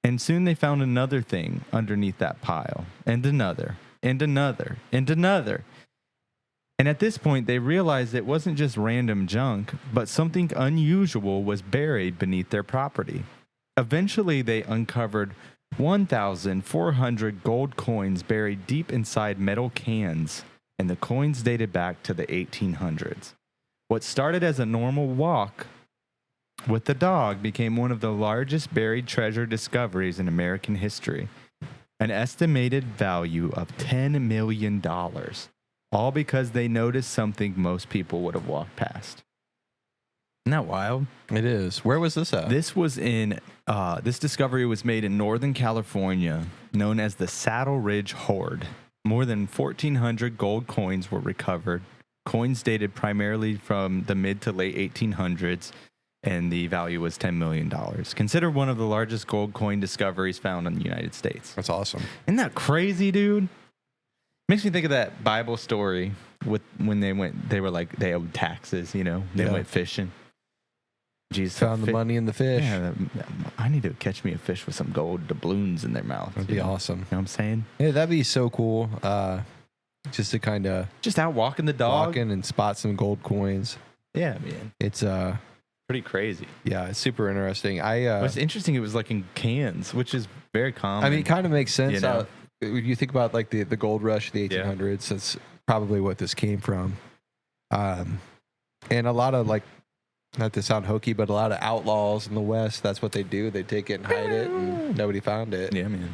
And soon they found another thing underneath that pile, and another, and another, and another. And at this point, they realized it wasn't just random junk, but something unusual was buried beneath their property. Eventually, they uncovered 1,400 gold coins buried deep inside metal cans, and the coins dated back to the 1800s. What started as a normal walk with the dog became one of the largest buried treasure discoveries in American history. An estimated value of $10 million, all because they noticed something most people would have walked past. Isn't that wild? It is. Where was this at? This was in, this discovery was made in Northern California, known as the Saddle Ridge Hoard. More than 1,400 gold coins were recovered. Coins dated primarily from the mid to late 1800s, and the value was $10 million. Considered one of the largest gold coin discoveries found in the United States. That's awesome. Isn't that crazy, dude? Makes me think of that Bible story with when they were like, they owed taxes, you know? They went fishing. Jesus Found the money in the fish. Yeah, I need to catch me a fish with some gold doubloons in their mouth. That'd be awesome. You know what I'm saying? Yeah, that'd be so cool. Just to kind of just out walking the dog. Walking and spot some gold coins. Yeah, man. It's pretty crazy. Yeah, it's super interesting. What's interesting, it was like in cans, which is very common. I mean, it kind of makes sense. You know? When you think about like the gold rush of the 1800s, that's probably what this came from. And a lot of like, not to sound hokey, but a lot of outlaws in the West, that's what they do. They take it and hide it, and nobody found it. Yeah, man.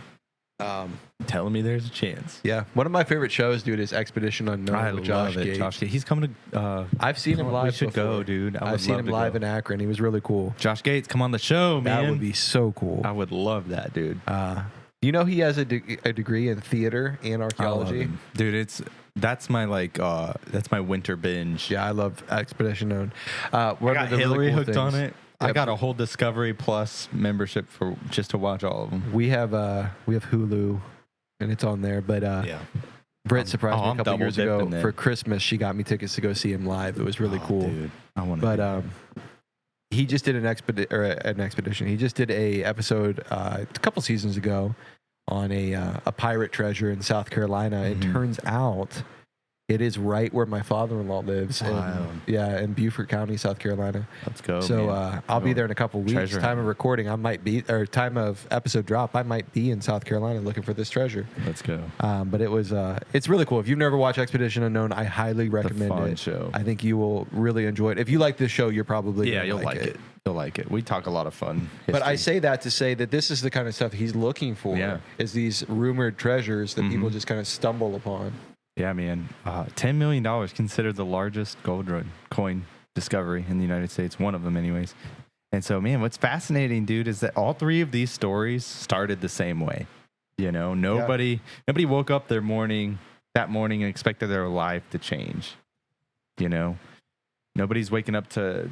Telling me there's a chance. Yeah, one of my favorite shows, dude, is Expedition Unknown with Josh Gates. Josh Gates. He's coming to. I've seen him live. We should before. go, dude. I've seen him live in Akron. He was really cool. Josh Gates, come on the show, man. That would be so cool. I would love that, dude. You know, he has a degree in theater and archaeology. Dude, that's my that's my winter binge. Yeah, I love Expedition Unknown. I got Hillary hooked on it. Yep. I got a whole Discovery Plus membership for just to watch all of them. We have Hulu, and it's on there. But Britt surprised me a couple years ago for Christmas. She got me tickets to go see him live. It was really cool. Dude, I want to. But he just did an expedition. He just did a episode a couple seasons ago on a pirate treasure in South Carolina. Mm-hmm. It turns out it is right where my father-in-law lives. In Beaufort County, South Carolina. Let's go. So I'll be there in a couple weeks. Treasure time of recording, time of episode drop, I might be in South Carolina looking for this treasure. Let's go. But it's really cool. If you've never watched Expedition Unknown, I highly recommend it. It's a fun show. I think you will really enjoy it. If you like this show, you're probably you'll like it. You'll like it. We talk a lot of fun history. But I say that to say that this is the kind of stuff he's looking for. Yeah. Is these rumored treasures that people just kind of stumble upon. Yeah, man. $10 million, considered the largest gold coin discovery in the United States. One of them, anyways. And so, man, what's fascinating, dude, is that all three of these stories started the same way. You know, nobody woke up that morning and expected their life to change. You know, nobody's waking up to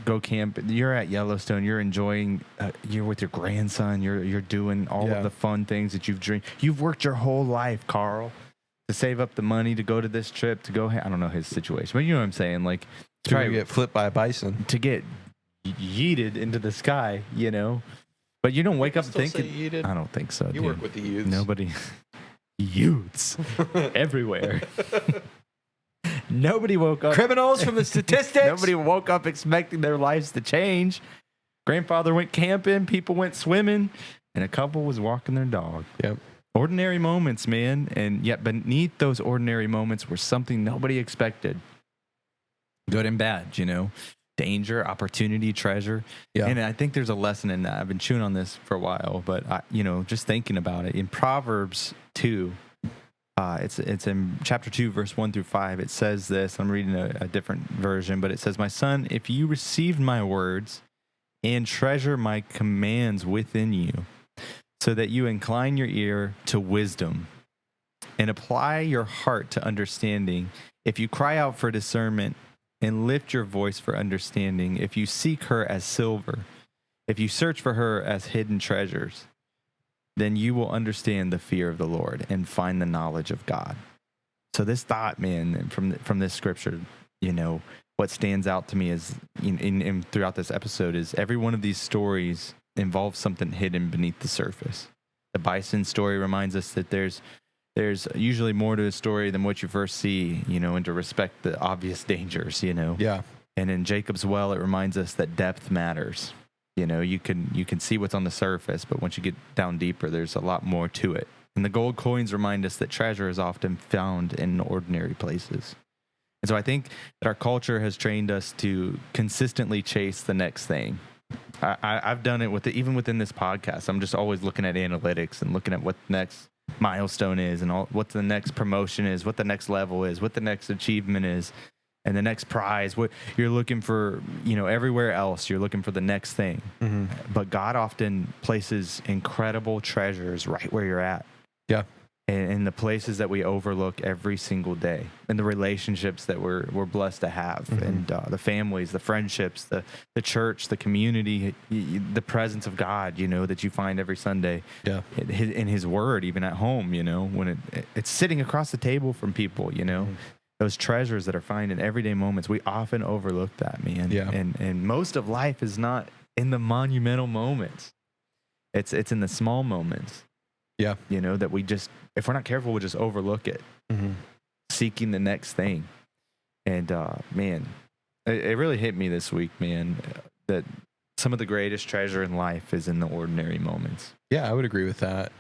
go camp. You're at Yellowstone. You're enjoying. You're with your grandson. You're doing all of the fun things that you've dreamed. You've worked your whole life, Carl, to save up the money to go to this trip, to go. I don't know his situation, but you know what I'm saying. Like, try to get flipped by a bison, to get yeeted into the sky, you know. But you don't wake up thinking. I don't think so. You work with the youths. Nobody. Youths everywhere. Nobody woke up. Criminals from the statistics. Nobody woke up expecting their lives to change. Grandfather went camping. People went swimming, and a couple was walking their dog. Yep. Ordinary moments, man. And yet beneath those ordinary moments were something nobody expected. Good and bad, you know. Danger, opportunity, treasure. Yeah. And I think there's a lesson in that. I've been chewing on this for a while, but just thinking about it. In Proverbs 2, it's in chapter 2, verse 1 through 5. It says this. I'm reading a different version, but it says, "My son, if you received my words and treasure my commands within you, so that you incline your ear to wisdom and apply your heart to understanding. If you cry out for discernment and lift your voice for understanding, if you seek her as silver, if you search for her as hidden treasures, then you will understand the fear of the Lord and find the knowledge of God." So this thought, man, from this scripture, you know, what stands out to me is in throughout this episode is every one of these stories involves something hidden beneath the surface. The bison story reminds us that there's usually more to a story than what you first see, you know, and to respect the obvious dangers, you know. Yeah. And in Jacob's well, it reminds us that depth matters. You know, you can see what's on the surface, but once you get down deeper, there's a lot more to it. And the gold coins remind us that treasure is often found in ordinary places. And so I think that our culture has trained us to consistently chase the next thing. I've done it even within this podcast. I'm just always looking at analytics and looking at what the next milestone is and what the next promotion is, what the next level is, what the next achievement is, and the next prize. What you're looking for, you know, everywhere else, you're looking for the next thing. Mm-hmm. But God often places incredible treasures right where you're at. Yeah. And in the places that we overlook every single day, and the relationships that we're blessed to have, mm-hmm. and the families, the friendships, the church, the community, the presence of God, you know, that you find every Sunday, in His Word, even at home, you know, when it's sitting across the table from people, you know, mm-hmm. those treasures that are found in everyday moments. We often overlook that, man. Yeah. And most of life is not in the monumental moments. It's in the small moments. Yeah. You know, that we just, if we're not careful, we'll just overlook it, mm-hmm. seeking the next thing. And, man, it really hit me this week, man, that some of the greatest treasure in life is in the ordinary moments. Yeah, I would agree with that.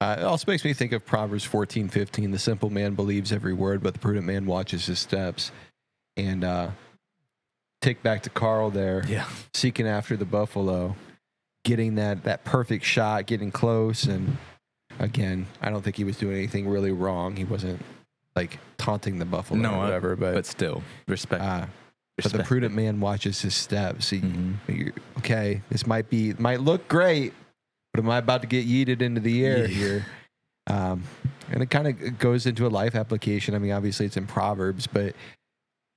It also makes me think of Proverbs 14:15. The simple man believes every word, but the prudent man watches his steps. And take back to Carl there, seeking after the buffalo, getting that perfect shot, getting close. And again, I don't think he was doing anything really wrong. He wasn't like taunting the buffalo or whatever. But still, respect. But the prudent man watches his steps. Okay, this might look great, but am I about to get yeeted into the air here? And it kind of goes into a life application. I mean, obviously it's in Proverbs, but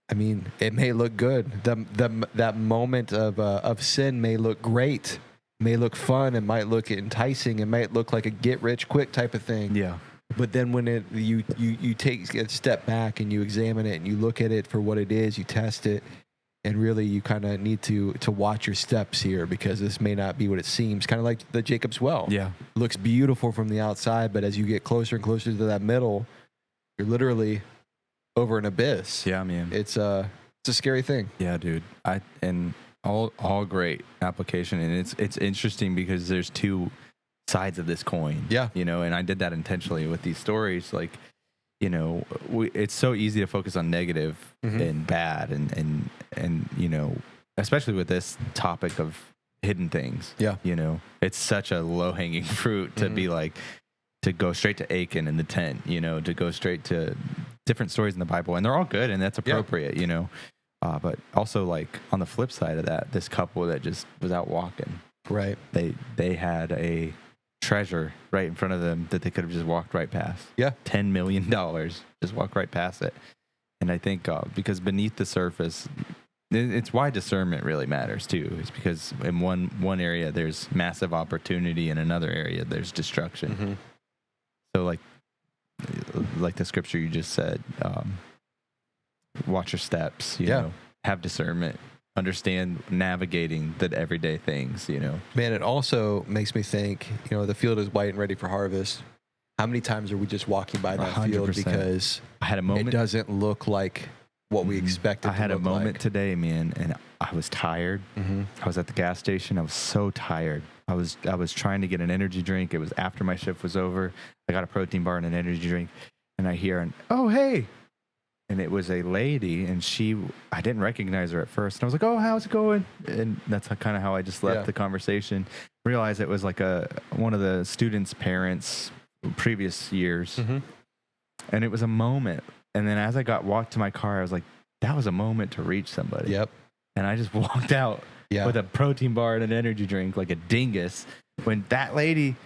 I mean, it may look good. That moment of sin may look great, may look fun, it might look enticing, it might look like a get rich quick type of thing. Yeah. But then when you take a step back and you examine it and you look at it for what it is, you test it, and really you kind of need to watch your steps here, because this may not be what it seems. Kind of like the Jacob's well. Yeah. It looks beautiful from the outside, but as you get closer and closer to that middle, you're literally over an abyss. Yeah, man. It's a scary thing. Yeah, dude. All great application, and it's interesting because there's two sides of this coin. Yeah, you know, and I did that intentionally with these stories. Like, you know, it's so easy to focus on negative mm-hmm. and bad, and you know, especially with this topic of hidden things. Yeah, you know, it's such a low hanging fruit to mm-hmm. be like, to go straight to Achan and the tent. You know, to go straight to different stories in the Bible, and they're all good, and that's appropriate. You know. But also, like, on the flip side of that, this couple that just was out walking. Right. They had a treasure right in front of them that they could have just walked right past. Yeah. $10 million. Just walk right past it. And I think because beneath the surface, it's why discernment really matters, too. It's because in one area, there's massive opportunity. In another area, there's destruction. Mm-hmm. So, like the scripture you just said, watch your steps, you know, have discernment, understand navigating the everyday things, you know. Man, it also makes me think, you know, the field is white and ready for harvest. How many times are we just walking by that 100%. Field because I had a moment, it doesn't look like what we expected I had a moment today, man, and I was tired. Mm-hmm. I was at the gas station. I was so tired. I was trying to get an energy drink. It was after my shift was over. I got a protein bar and an energy drink, and I hear oh, hey. And it was a lady, and I didn't recognize her at first. And I was like, oh, how's it going? And that's kind of how I just left the conversation. Realized it was like one of the students' parents previous years. Mm-hmm. And it was a moment. And then as I walked to my car, I was like, that was a moment to reach somebody. Yep. And I just walked out with a protein bar and an energy drink like a dingus. When that lady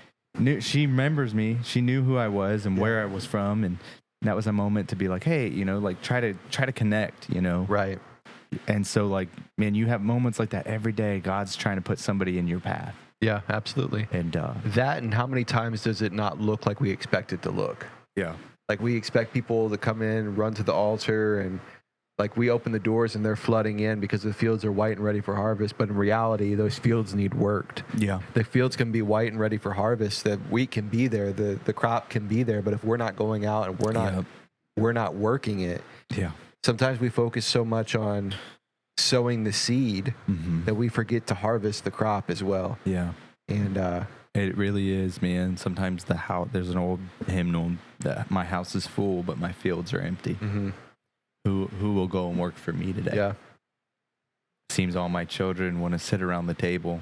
she remembers me. She knew who I was and where I was from. And that was a moment to be like, hey, you know, like try to connect, you know? Right. And so, like, man, you have moments like that every day. God's trying to put somebody in your path. Yeah, absolutely. And that, and how many times does it not look like we expect it to look? Yeah. Like, we expect people to come in, run to the altar, and like we open the doors and they're flooding in because the fields are white and ready for harvest. But in reality, those fields need worked. Yeah. The fields can be white and ready for harvest. The wheat can be there. The crop can be there. But if we're not going out and we're not working it. Yeah. Sometimes we focus so much on sowing the seed Mm-hmm. that we forget to harvest the crop as well. Yeah. And It really is, man. Sometimes there's an old hymnal that my house is full, but my fields are empty. mhm. Who will go and work for me today? Yeah. Seems all my children want to sit around the table,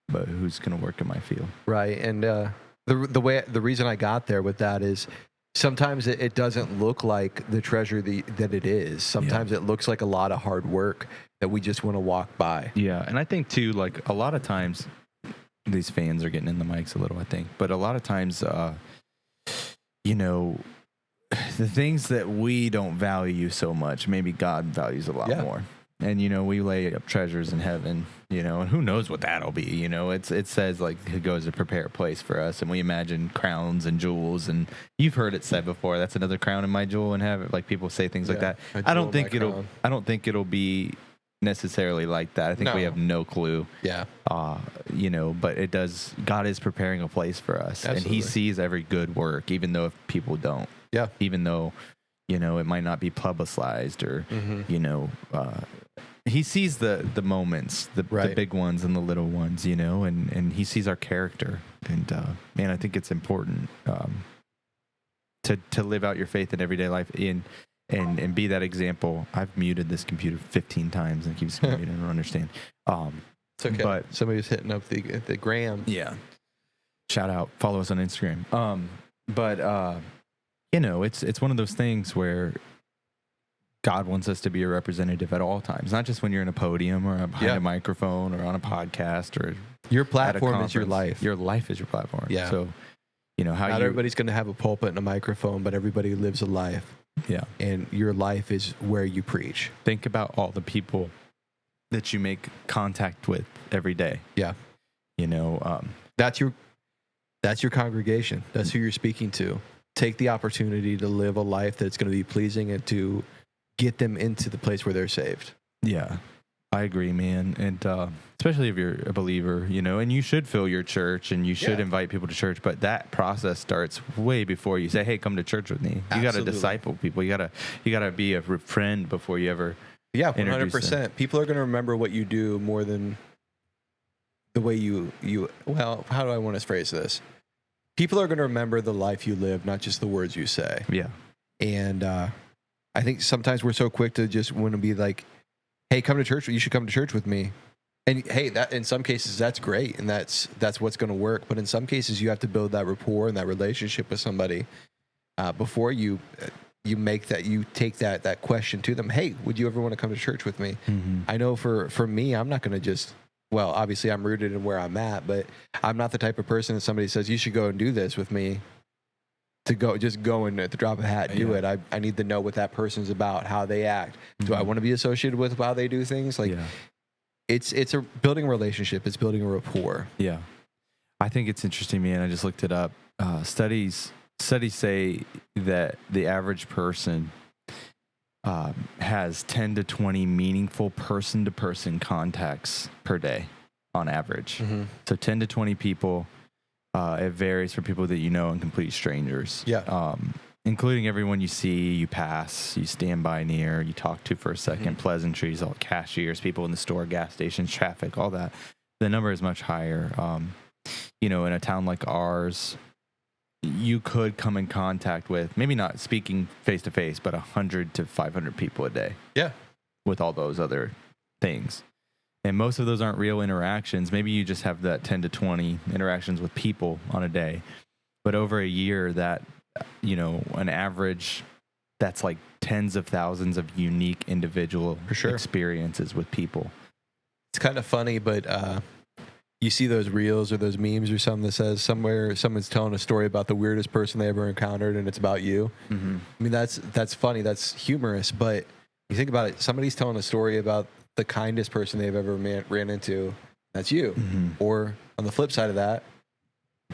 but who's going to work in my field? Right. And the reason I got there with that is sometimes it doesn't look like the treasure that it is. Sometimes it looks like a lot of hard work that we just want to walk by. Yeah, and I think too, like a lot of times, these fans are getting in the mics a little, I think, but a lot of times, you know, the things that we don't value so much, maybe God values a lot more. And, you know, we lay up treasures in heaven, you know, and who knows what that'll be, you know. It says, like, he goes to prepare a place for us, and we imagine crowns and jewels, and you've heard it said before, that's another crown in my jewel in heaven. Like, people say things like that. I don't think it'll be necessarily like that. I think we have no clue. Yeah. You know, but it does, God is preparing a place for us. Absolutely. And he sees every good work, even though if people don't. Yeah. Even though, you know, it might not be publicized or, you know, he sees the moments, the big ones and the little ones, you know, and he sees our character. And, man, I think it's important to live out your faith in everyday life and be that example. I've muted this computer 15 times and it keeps muted. I don't understand. It's okay. But somebody's hitting up the gram. Yeah. Shout out. Follow us on Instagram. But you know, it's one of those things where God wants us to be a representative at all times, not just when you're in a podium or behind a microphone or on a podcast or your platform is your life. Your life is your platform. Yeah. So, you know, not everybody's going to have a pulpit and a microphone, but everybody lives a life. Yeah. And your life is where you preach. Think about all the people that you make contact with every day. Yeah. You know, that's your congregation. That's who you're speaking to. Take the opportunity to live a life that's going to be pleasing and to get them into the place where they're saved. Yeah, I agree, man. And especially if you're a believer, you know, and you should fill your church and you should invite people to church. But that process starts way before you say, hey, come to church with me. You got to disciple people. You got to be a friend before you ever. Yeah, 100%. People are going to remember what you do more than the way you. Well, how do I want to phrase this? People are going to remember the life you live, not just the words you say. Yeah. And I think sometimes we're so quick to just want to be like, hey, come to church. You should come to church with me. And hey, that in some cases that's great, and that's what's going to work. But in some cases, you have to build that rapport and that relationship with somebody before you make that. You take that question to them. Hey, would you ever want to come to church with me? Mm-hmm. I know for me, I'm not going to just. Well, obviously, I'm rooted in where I'm at, but I'm not the type of person that somebody says you should go and do this with me. To go and at the drop of a hat do it. I need to know what that person's about, how they act. Do I want to be associated with how they do things? Like, it's a building a relationship. It's building a rapport. Yeah, I think it's interesting, man. I just looked it up. Studies say that the average person has 10 to 20 meaningful person-to-person contacts per day on average. Mm-hmm. So 10 to 20 people. It varies for people that you know and complete strangers. Yeah. Including everyone you see, you pass, you stand by near, you talk to for a second, pleasantries, all cashiers, people in the store, gas stations, traffic, all that. The number is much higher. You know, in a town like ours, you could come in contact with, maybe not speaking face to face, but 100 to 500 people a day. Yeah. With all those other things. And most of those aren't real interactions. Maybe you just have that 10 to 20 interactions with people on a day. But over a year, that, you know, an average, that's like tens of thousands of unique individual experiences with people. It's kind of funny, but you see those reels or those memes or something that says somewhere someone's telling a story about the weirdest person they ever encountered and it's about you. Mm-hmm. I mean, that's funny. That's humorous. But you think about it, somebody's telling a story about the kindest person they've ever ran into. That's you. Mm-hmm. Or on the flip side of that,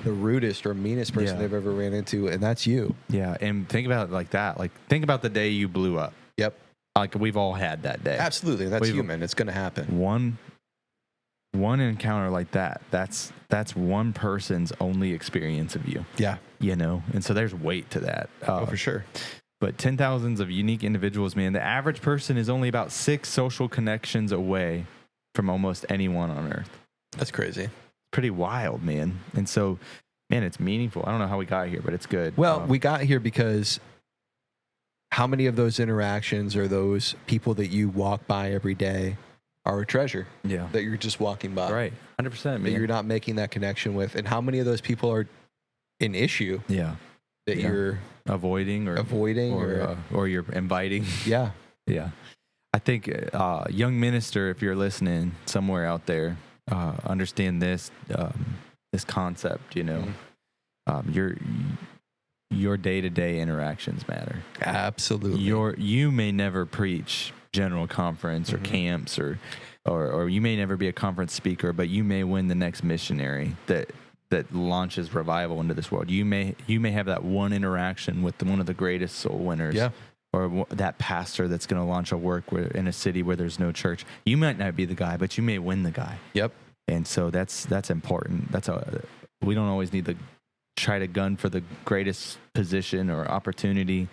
the rudest or meanest person they've ever ran into, and that's you. Yeah, and think about it like that. Like, think about the day you blew up. Yep. Like, we've all had that day. Absolutely. That's human. It's going to happen. One encounter like that, that's one person's only experience of you. Yeah. You know? And so there's weight to that. For sure. But 10,000s of unique individuals, man. The average person is only about 6 social connections away from almost anyone on Earth. That's crazy. Pretty wild, man. And so, man, it's meaningful. I don't know how we got here, but it's good. Well, we got here because how many of those interactions or those people that you walk by every day are a treasure yeah, that you're just walking by? right, 100%, That man. you're not making that connection with. And how many of those people are an issue Yeah, that Yeah. you're avoiding or you're inviting. yeah. Yeah, I think young minister, if you're listening somewhere out there, understand this this concept. You know, your day-to-day interactions matter. Absolutely. You may never preach general conference or camps or you may never be a conference speaker, but you may win the next missionary that launches revival into this world. You may have that one interaction with one of the greatest soul winners. Yeah. Or that pastor that's going to launch a work in a city where there's no church. You might not be the guy, but you may win the guy. Yep. And so that's important. We don't always need to try to gun for the greatest position or opportunity.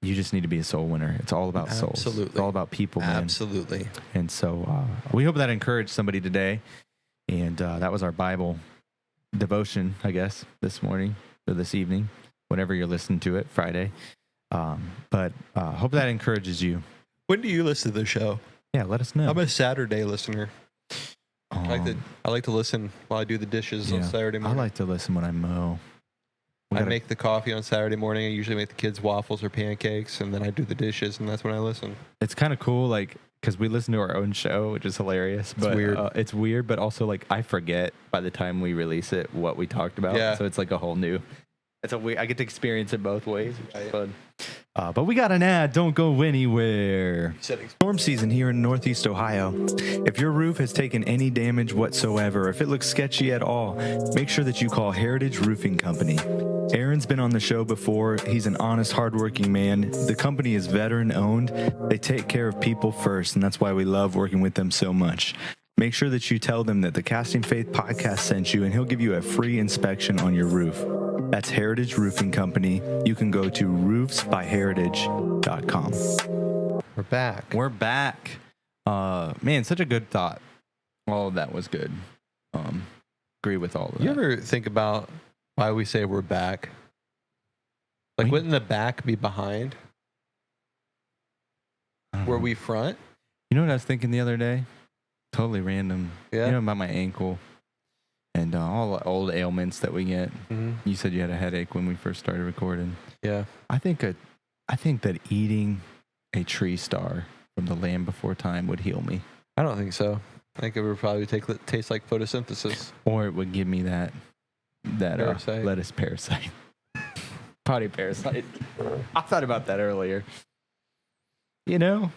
You just need to be a soul winner. It's all about souls. Absolutely. It's all about people, man. Absolutely. And so we hope that encouraged somebody today. And that was our Bible devotion, I guess, this morning or this evening, whenever you're listening to it, Friday. But hope that encourages you. When do you listen to the show? Yeah, let us know. I'm a Saturday listener. I like to listen while I do the dishes on Saturday I morning. like to listen when I mow. I make the coffee on Saturday morning. I usually make the kids waffles or pancakes, and then I do the dishes, and that's when I listen. It's kind of cool, like, because we listen to our own show, which is hilarious. But weird. It's weird, but also, like, I forget by the time we release it what we talked about. Yeah. So it's like a whole new. I get to experience it both ways, which is fun. But we got an ad. Don't go anywhere. Storm season here in Northeast Ohio. If your roof has taken any damage whatsoever, if it looks sketchy at all, make sure that you call Heritage Roofing Company. Aaron's been on the show before. He's an honest, hardworking man. The company is veteran owned. They take care of people first, and that's why we love working with them so much. Make sure that you tell them that the Casting Faith podcast sent you, and he'll give you a free inspection on your roof. That's Heritage Roofing Company. You can go to roofsbyheritage.com. We're back. We're back. Man, such a good thought. All of that was good. Agree with all of that. You ever think about why we say we're back? Like, wouldn't the back be behind? Were we front? You know what I was thinking the other day? Totally random. Yeah. You know about my ankle and all the old ailments that we get. Mm-hmm. You said you had a headache when we first started recording. Yeah. I think that eating a tree star from the land before time would heal me, I don't think so. I think it would probably taste like photosynthesis. or it would give me that Parasite. lettuce parasite, potty parasite. I thought about that earlier. You know?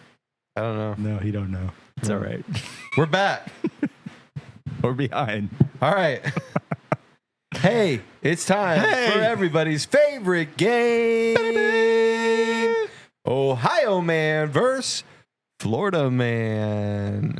I don't know. No, he don't know. It's all right. We're back. Or behind. All right. Hey, it's time for everybody's favorite game. Ohio Man versus Florida Man.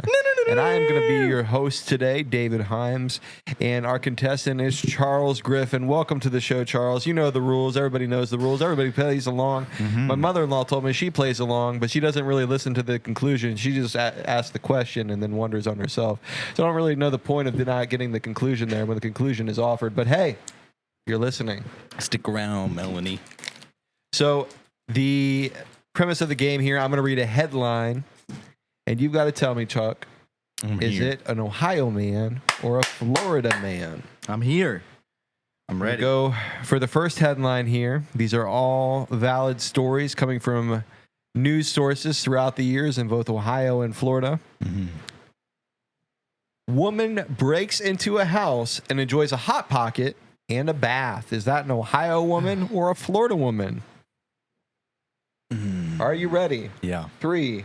And I am going to be your host today, David Himes. And our contestant is Charles Griffin. Welcome to the show, Charles. You know the rules. Everybody knows the rules. Everybody plays along. Mm-hmm. My mother-in-law told me she plays along, but she doesn't really listen to the conclusion. She just asks the question and then wonders on herself. So I don't really know the point of not getting the conclusion there when the conclusion is offered. But hey, you're listening. Stick around, Melanie. So the premise of the game here, I'm going to read a headline, and you've got to tell me, Chuck, is it an Ohio man or a Florida man? I'm here. I'm ready. Go for the first headline here. These are all valid stories coming from news sources throughout the years in both Ohio and Florida. Mm-hmm. Woman breaks into a house and enjoys a Hot Pocket and a bath. Is that an Ohio woman or a Florida woman? Are you ready? Yeah. 3,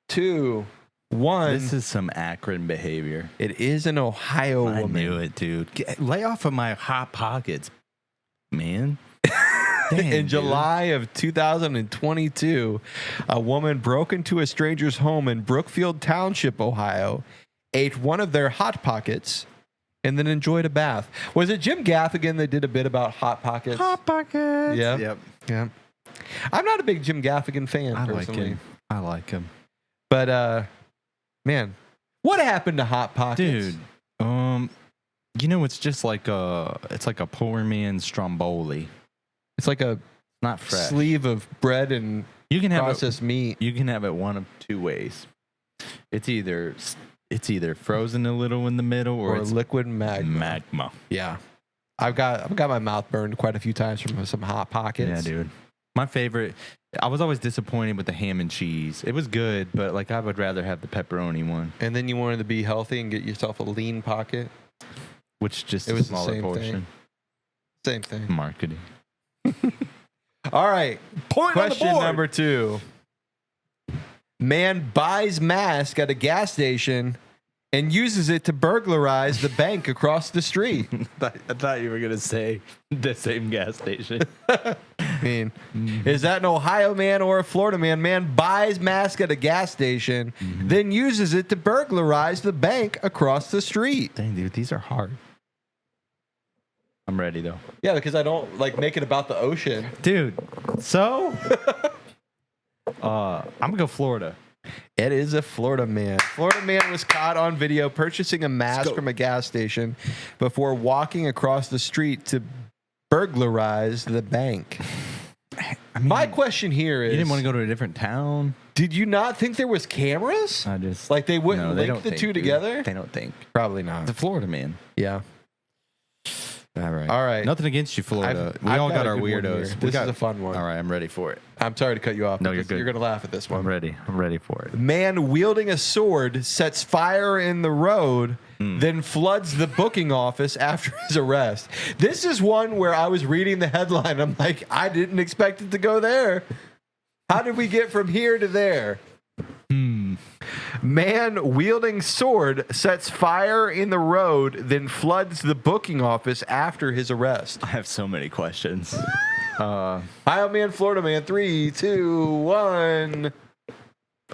2, 1. This is some Akron behavior. It is an Ohio I woman. knew it, dude. Lay off of my Hot Pockets, man. Dang, In dude. July of 2022, a woman broke into a stranger's home in Brookfield Township, Ohio, ate one of their Hot Pockets, and then enjoyed a bath. Was it Jim Gaffigan that did a bit about Hot Pockets? Hot Pockets. Yeah. Yep. Yeah. I'm not a big Jim Gaffigan fan, I like personally. him. I like him. But, man, what happened to Hot Pockets? Dude, it's just like it's like a poor man's stromboli. It's like a Not fresh. sleeve of bread and You can have processed meat. You can have it one of two ways. It's either frozen a little in the middle, or it's liquid magma. magma. Yeah. I've got my mouth burned quite a few times from some Hot Pockets. Yeah, dude. My favorite. I was always disappointed with the ham and cheese. It was good, but like I would rather have the pepperoni one, And then you wanted to be healthy and get yourself a lean pocket. which just It a was the smaller same portion. Same thing. Marketing. All right. Question number 2. Man buys mask at a gas station and uses it to burglarize the bank across the street. I thought you were gonna say the same gas station. I mean, is that an Ohio man or a Florida man? Man buys mask at a gas station, then uses it to burglarize the bank across the street. Dang, dude, these are hard. I'm ready though. Yeah, because I don't like make it about the ocean. Dude, so I'm gonna go Florida. It is a Florida man. Florida man was caught on video purchasing a mask from a gas station before walking across the street to burglarize the bank. My question here is, You didn't want to go to a different town? did you not think there was cameras? I just Like they wouldn't No, they link don't the think, two dude. together? They don't think. Probably not. The Florida man. Yeah. All right. All right. Nothing against you, Florida. I've we all got got a our good one weirdos. here. We This got, is a fun one. All right, I'm ready for it. I'm sorry to cut you off. No, but you're this- good. You're going to laugh at this one. I'm ready. I'm ready for it. Man wielding a sword sets fire in the road, then floods the booking office after his arrest. This is one where I was reading the headline. I'm like, I didn't expect it to go there. How did we get from here to there? Man wielding sword sets fire in the road, then floods the booking office after his arrest. I have so many questions. Ohio man, Florida man. 3, 2, 1.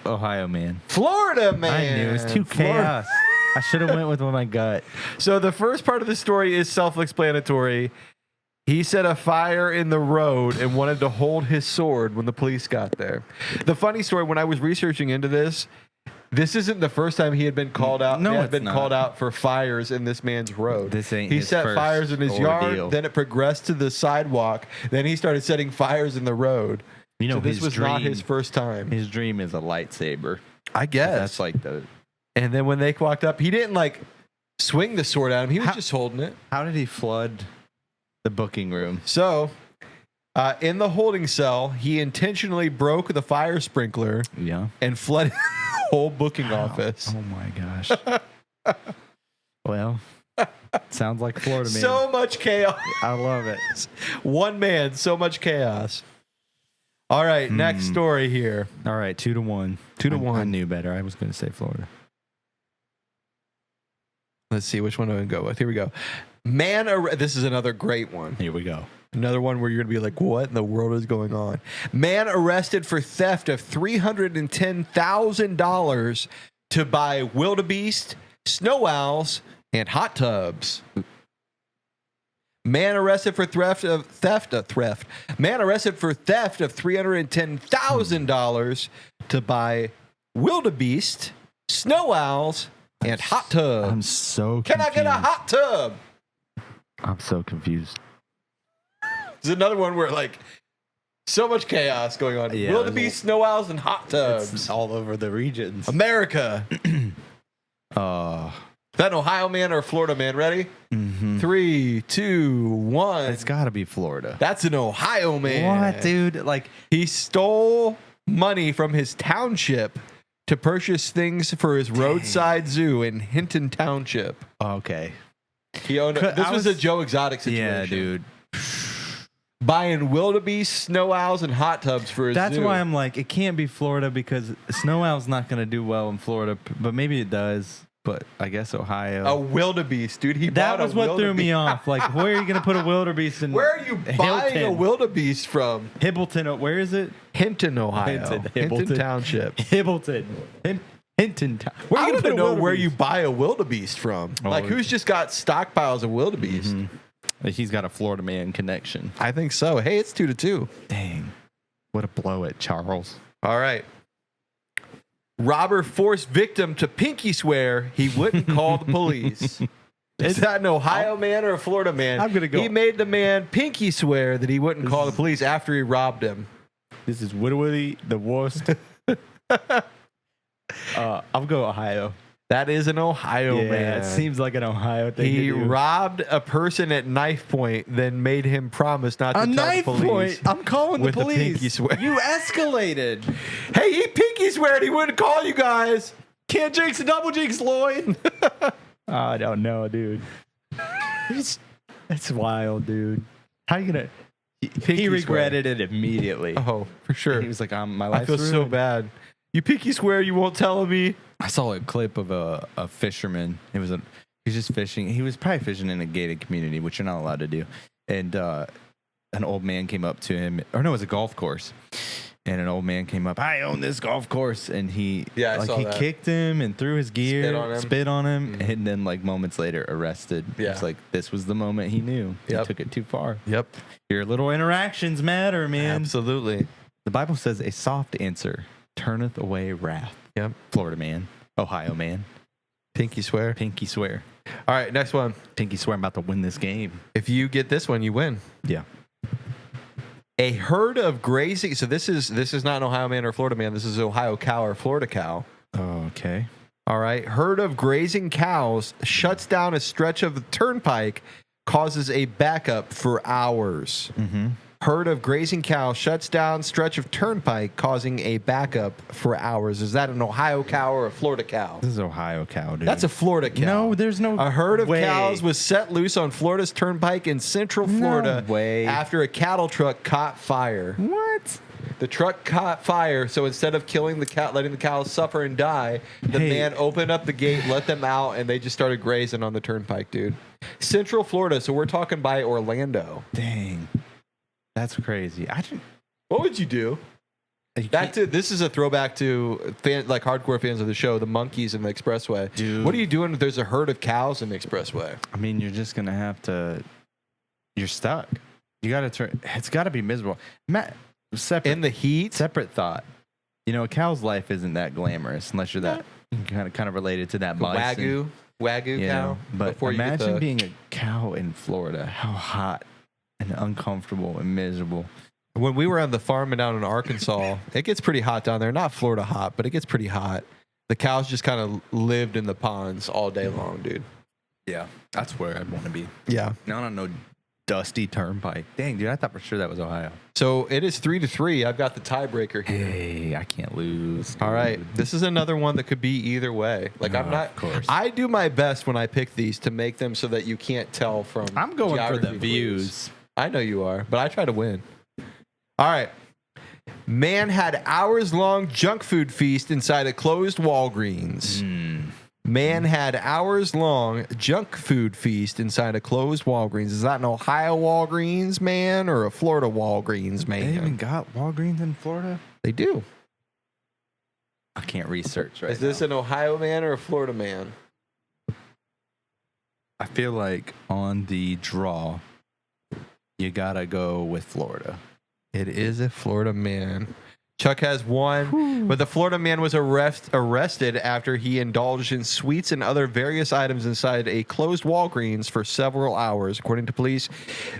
Ohio man. Florida man. I knew it was too Florida- chaos. I should have went with my gut. So the first part of the story is self-explanatory. He set a fire in the road and wanted to hold his sword when the police got there. The funny story, when I was researching into this isn't the first time he had been called out. No, he had it's been not. called out for fires in this man's road. This ain't He his set first fires in his ordeal. yard. Then it progressed to the sidewalk. Then he started setting fires in the road. You know, So this his was dream, not his first time. His dream is a lightsaber. I guess. That's like the. And then when they walked up, he didn't like swing the sword at him. He was just holding it. How did he flood the booking room? So, in the holding cell, he intentionally broke the fire sprinkler Yeah. and flooded the whole booking office. Oh my gosh. Well, sounds like Florida man. So much chaos. I love it. One man, so much chaos. All right, next story here. All right, 2-1. 2-1. I knew better. I was going to say Florida. Let's see which one do I go with. Here we go. This is another great one. Here we go. Another one where you're going to be like, what in the world is going on? Man arrested for theft of $310,000 to buy wildebeest, snow owls, and hot tubs. Man arrested for theft of $310,000 to buy wildebeest, snow owls, and hot tubs. I'm so Can confused. I get a hot tub? I'm so confused. There's another one where like so much chaos going on. Yeah, Wildebeest, snow owls, and hot tubs. It's all over the regions. America. Is that an Ohio man or a Florida man? Ready? 3, 2, 1. It's got to be Florida. That's an Ohio man. What, dude? Like, He stole money from his township to purchase things for his roadside zoo in Hinton Township. okay. He owned. This was a Joe Exotic situation. Yeah, dude. Buying wildebeest, snow owls, and hot tubs for his That's zoo. why I'm like, it can't be Florida because snow owl's not going to do well in Florida, but maybe it does. But I guess Ohio. A wildebeest, dude. He that bought was a what threw me wildebeest. off. Like, where are you going to put a wildebeest in? Where are you buying a wildebeest from? Hibbleton. Where is it? Hinton, Ohio. Hinton, Hinton Hibbleton. Township. Hibbleton. Hinton. Where I are you want going to to put a know where you wildebeest? buy a wildebeest from. Oh, Like, who's just got stockpiles of wildebeest? He's got a Florida man connection. I think so. Hey, it's 2-2. Dang. What a blow at Charles. All right. Robber forced victim to pinky swear he wouldn't call the police. Is that an Ohio man or a Florida man? I'm gonna go- He made the man pinky swear that he wouldn't call the police after he robbed him. This is literally the worst. I'll go Ohio. That is an Ohio man. It seems like an Ohio thing. He to do. robbed a person at knife point, then made him promise not to a tell knife the police. point. I'm calling the with a police. pinky swear. You escalated. Hey, he pinky swear he wouldn't call you guys. Can't jinx a double jinx, Lloyd. I don't know, dude. That's wild, dude. How you gonna? He regretted it immediedly. Oh, for sure. He was like, my I life's feel so ruined." bad. You pinky swear you won't tell me. I saw a clip of a fisherman. He was just fishing. He was probably fishing in a gated community, which you're not allowed to do. And an old man came up to him, or no, it was a golf course. And an old man came up. I own this golf course, and he I saw he that. kicked him and threw his gear, spit on him, Mm-hmm. and then like moments later arrested. Yeah. It's like this was the moment he knew. Yep. He took it too far. Yep. Your little interactions matter, man. Absolutely. The Bible says a soft answer turneth away wrath. Yep. Florida man, Ohio man, Pinky swear. pinky swear. All right, next one. Pinky swear I'm about to win this game. If you get this one, you win. Yeah. A herd of grazing. So this is not an Ohio man or Florida man. This is Ohio cow or Florida cow. Okay. All right. Herd of grazing cows shuts down a stretch of the turnpike, causes a backup for hours. Mm-hmm. Herd of grazing cows shuts down stretch of turnpike, causing a backup for hours. Is that an Ohio cow or a Florida cow? This is Ohio cow, dude. That's a Florida cow. No, there's no A herd of way. cows was set loose on Florida's turnpike in central Florida way. after a cattle truck caught fire. What? The truck caught fire, so instead of killing the cow, letting the cows suffer and die, the Hey. man opened up the gate, let them out, and they just started grazing on the turnpike, dude. Central Florida, so we're talking by Orlando. Dang. That's crazy. I didn't. What would you do? This is a throwback to like hardcore fans of the show, the monkeys in the expressway. Dude. What are you doing if there's a herd of cows in the expressway? I mean, you're just gonna have to. You're stuck. You gotta turn. It's gotta be miserable. Matt, separate In the heat? separate thought. You know, a cow's life isn't that glamorous unless you're that kind of related to that bison. Wagyu You cow. know? But before you get imagine the- being a cow in Florida. How hot and uncomfortable and miserable. When we were on the farm down in Arkansas, it gets pretty hot down there. Not Florida hot, but it gets pretty hot. The cows just kind of lived in the ponds all day long, dude. Yeah, that's where I'd want to be. Yeah. No dusty turnpike. Dang, dude, I thought for sure that was Ohio. So it is 3-3. I've got the tiebreaker here. Hey, I can't lose. All right. dude. This is another one that could be either way. Like I'm not. Of course. I do my best when I pick these to make them so that you can't tell from. I'm going for the geography clues. views. I know you are, but I try to win. All right. Man had hours-long junk food feast inside a closed Walgreens. Man had hours-long junk food feast inside a closed Walgreens. Is that an Ohio Walgreens man or a Florida Walgreens They even man? got Walgreens in Florida? They do. I can't research right Is this now. an Ohio man or a Florida man? I feel like on the draw, you gotta go with Florida. It is a Florida man. Chuck has one, but the Florida man was arrested after he indulged in sweets and other various items inside a closed Walgreens for several hours, according to police.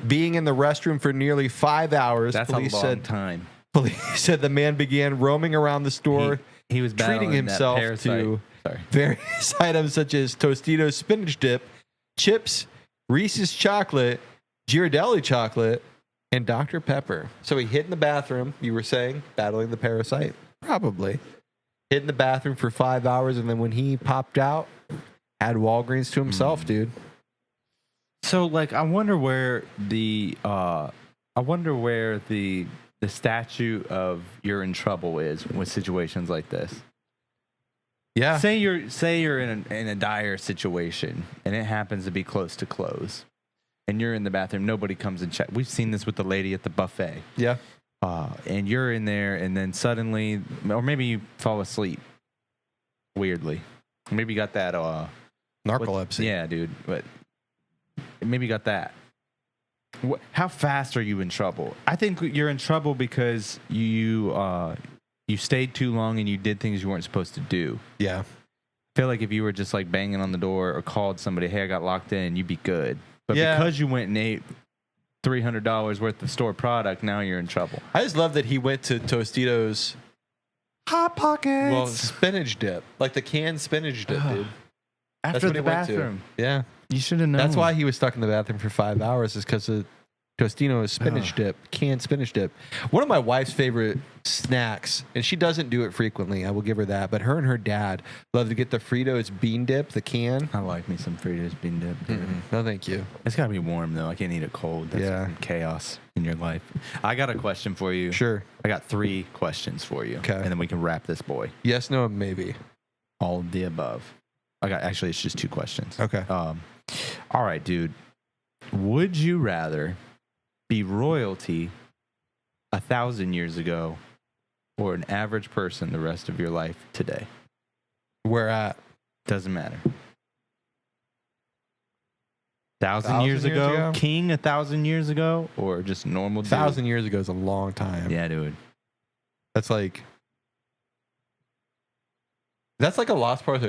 Being in the restroom for nearly 5 hours, That's police a long said time. police said the man began roaming around the store, He was treating battling that himself parasite. to Sorry. various items such as Tostitos spinach dip, chips, Reese's chocolate, Ghirardelli chocolate, and Dr. Pepper. So he hid in the bathroom, you were saying, battling the parasite? Probably. Hid in the bathroom for 5 hours, and then when he popped out, had Walgreens to himself, dude. So, like, I wonder where the statute of you're in trouble is with situations like this. Yeah. Say you're in a dire situation and it happens to be close to close, and you're in the bathroom. Nobody comes and check. We've seen this with the lady at the buffet. Yeah. And you're in there, and then suddenly, or maybe you fall asleep. Weirdly, maybe you got that. Narcolepsy. Yeah, dude. But maybe you got that. How fast are you in trouble? I think you're in trouble because you stayed too long and you did things you weren't supposed to do. Yeah. I feel like if you were just like banging on the door or called somebody, hey, I got locked in, you'd be good. But Yeah. because you went and ate $300 worth of store product, now you're in trouble. I just love that he went to Tostitos. Hot Pockets. Well, spinach dip, like the canned spinach dip, dude. That's After what the he went to. bathroom. Yeah. You should have known. That's why he was stuck in the bathroom for 5 hours, is because of Tostino's spinach dip, canned spinach dip. One of my wife's favorite snacks, and she doesn't do it frequently, I will give her that, but her and her dad love to get the Fritos bean dip, the can. I like me some Fritos bean dip. No, thank you. It's got to be warm, though. I can't eat it cold. That's Yeah. chaos in your life. I got a question for you. Sure. I got 3 questions for you. Okay. And then we can wrap this boy. Yes, no, maybe. All of the above. Actually, it's just 2 questions. Okay. All right, dude. Would you rather be royalty 1,000 years ago or an average person the rest of your life today? Where at? Doesn't matter. 1,000 years years ago? ago? King 1,000 years ago? Or just normal dude? 1,000 years ago is a long time. Yeah, dude. That's like a lost part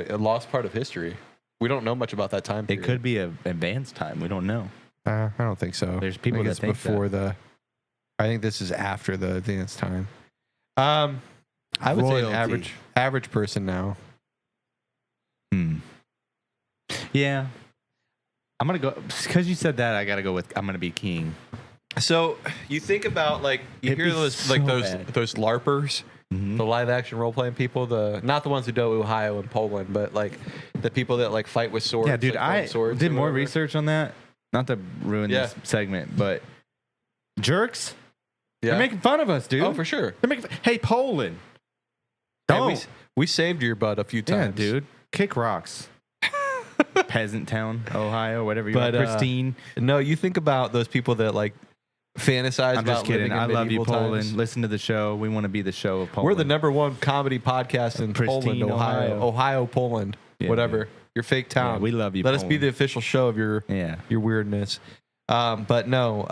of history. We don't know much about that time period. It could be an advanced time. We don't know. I don't think so. There's people I that guess think before I think this is after the advanced time. I would say an Royalty. average person now. Yeah. I'm going to go, because you said that, I got to go with, I'm going to be king. So you think about like you It'd hear be those so like bad. those LARPers, Mhm. the live action role playing people, not the ones who do Ohio and Poland, but like the people that like fight with swords. Yeah, dude, like, I foam swords did or more whatever. research on that. Not to ruin Yeah. this segment, but jerks, Yeah. they're making fun of us, dude. Oh, for sure. They're making, hey, Poland. Hey, Don't. we saved your butt a few Yeah, times, dude. Kick rocks. Peasant town, Ohio, whatever you But, want. Pristine. No, you think about those people that like fantasize I'm about just kidding. living in I love you, medieval Poland. times. Listen to the show. We want to be the show of Poland. We're the #1 comedy podcast in Pristine, Poland, Ohio. Ohio. Ohio, Poland, Yeah, whatever. dude. Your fake town. Yeah, we love you, Let us be Poland. the official show of your Yeah. weirdness. But no,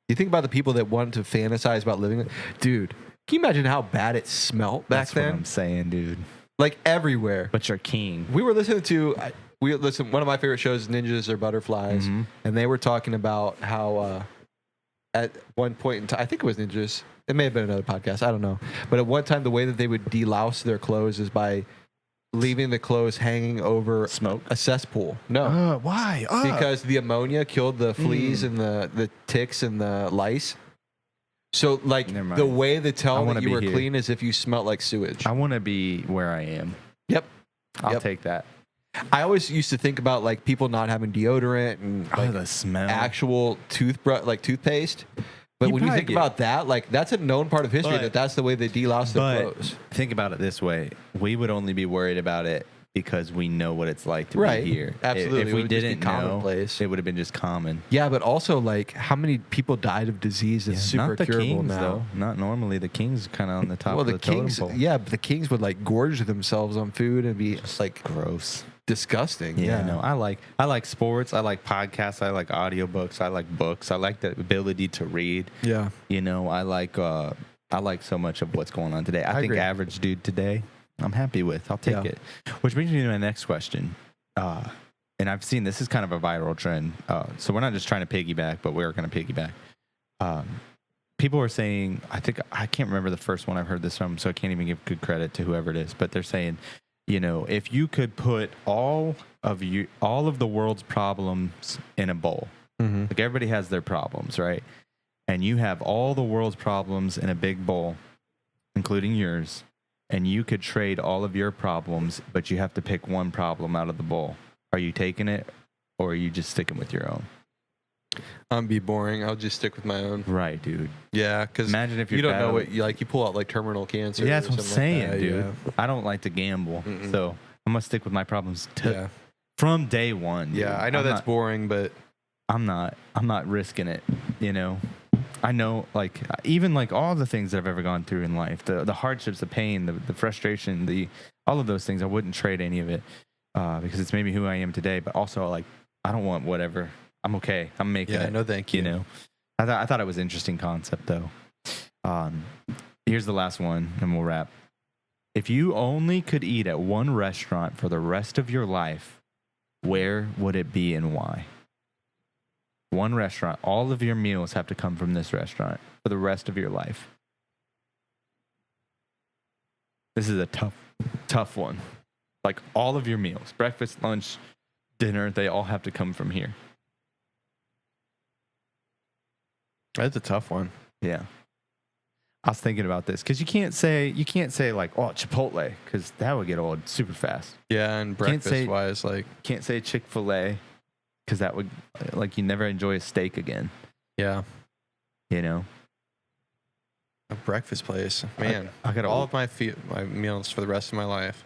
you think about the people that want to fantasize about living. Dude, can you imagine how bad it smelled back That's what then? I'm saying, dude. Like everywhere. But you're king. We were listening to one of my favorite shows is Ninjas or Butterflies, Mhm. and they were talking about how at one point in time, I think it was Ninjas. It may have been another podcast. I don't know. But at one time, the way that they would delouse their clothes is by leaving the clothes hanging over Smoke? a cesspool. No, Why? because the ammonia killed the fleas and the ticks and the lice. So, like, Never mind. the way to I tell wanna that you be were here. clean is if you smelt like sewage. I want to be where I am. Yep. I'll Yep. take that. I always used to think about like people not having deodorant and like the smell. actual toothpaste. But You when you probably think get- about that, like that's a known part of history But- that's the way they delouse their But clothes. think about it this way: we would only be worried about it because we know what it's like to Right. be here. Absolutely. If It we would just be didn't know, commonplace. it would have been just common. Yeah, but also like how many people died of disease that's super Not the curable kings, now. though. Not normally. The kings kind of on the top Well, of the the kings, totem pole. yeah, but the kings would like gorge themselves on food and be like Gross. disgusting. Yeah, no, I like sports. I like podcasts. I like audiobooks. I like books. I like the ability to read. Yeah. You know, I like so much of what's going on today. I think agree. average dude today, I'm happy with. I'll take Yeah. it. Which brings me to my next question. And I've seen this is kind of a viral trend. So we're not just trying to piggyback, but we're going to piggyback. People are saying, I can't remember the first one I've heard this from, so I can't even give good credit to whoever it is. But they're saying, you know, if you could put all of the world's problems in a bowl, Mm-hmm. like everybody has their problems, right? And you have all the world's problems in a big bowl, including yours, and you could trade all of your problems, but you have to pick one problem out of the bowl. Are you taking it, or are you just sticking with your own? I'm be boring. I'll just stick with my own. Right, dude. Yeah, because Imagine if you're you don't know battling- what you pull out like terminal cancer. Yeah, that's or what I'm something like saying, that, dude. Yeah. I don't like to gamble, Mm-mm. so I'm gonna stick with my problems Yeah. from day one. Dude. Yeah, I know I'm that's not- boring, but I'm not risking it, you know. I know, like, even like all the things that I've ever gone through in life, the hardships, the pain, the frustration, all of those things, I wouldn't trade any of it because it's made me who I am today. But also, like, I don't want whatever I'm okay. I'm making it. no, thank you. You know, I thought it was an interesting concept though. Here's the last one, and we'll wrap. If you only could eat at one restaurant for the rest of your life, where would it be and why? One restaurant. All of your meals have to come from this restaurant for the rest of your life. This is a tough one. Like all of your meals, breakfast, lunch, dinner, they all have to come from here. That's a tough one. Yeah. I was thinking about this because you can't say like, oh, Chipotle, because that would get old super fast. Yeah, and breakfast wise, like Can't say Chick-fil-A because that would, like, you never enjoy a steak again. yeah, You know, a breakfast place. Man, I got all of my meals for the rest of my life.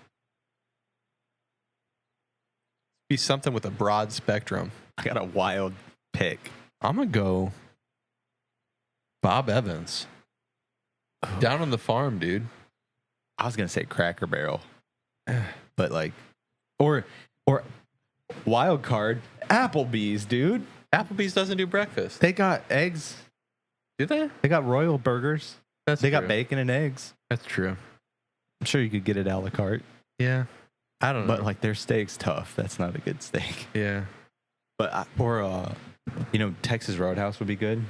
Be something with a broad spectrum. I got a wild pick. I'm gonna go Bob Evans. Down on the farm, dude. I was gonna say Cracker Barrel, but like, or wild card Applebee's, dude. Applebee's doesn't do breakfast. They got eggs. Do they? They got royal burgers. That's They true. got bacon and eggs. That's true. I'm sure you could get it a la carte, Yeah. I don't know. but like their steak's tough. That's not a good steak. yeah. But Texas Roadhouse would be good.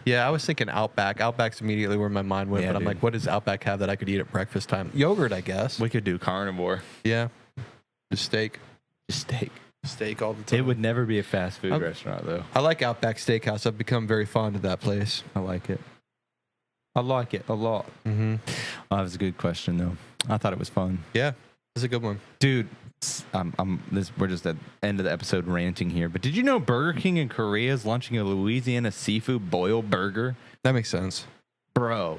Yeah, I was thinking Outback. Outback's immediately where my mind went, Yeah, but I'm dude. like, what does Outback have that I could eat at breakfast time? Yogurt, I guess. We could do carnivore. Yeah. Just steak. Just steak. Steak all the time. It would never be a fast food I'm- restaurant though. I like Outback Steakhouse. I've become very fond of that place. I like it. I like it a lot. Mm-hmm. Oh, that was a good question though. I thought it was fun. Yeah, it's a good one. Dude, we're just at the end of the episode ranting here, but did you know Burger King in Korea is launching a Louisiana seafood boil burger? That makes sense. Bro,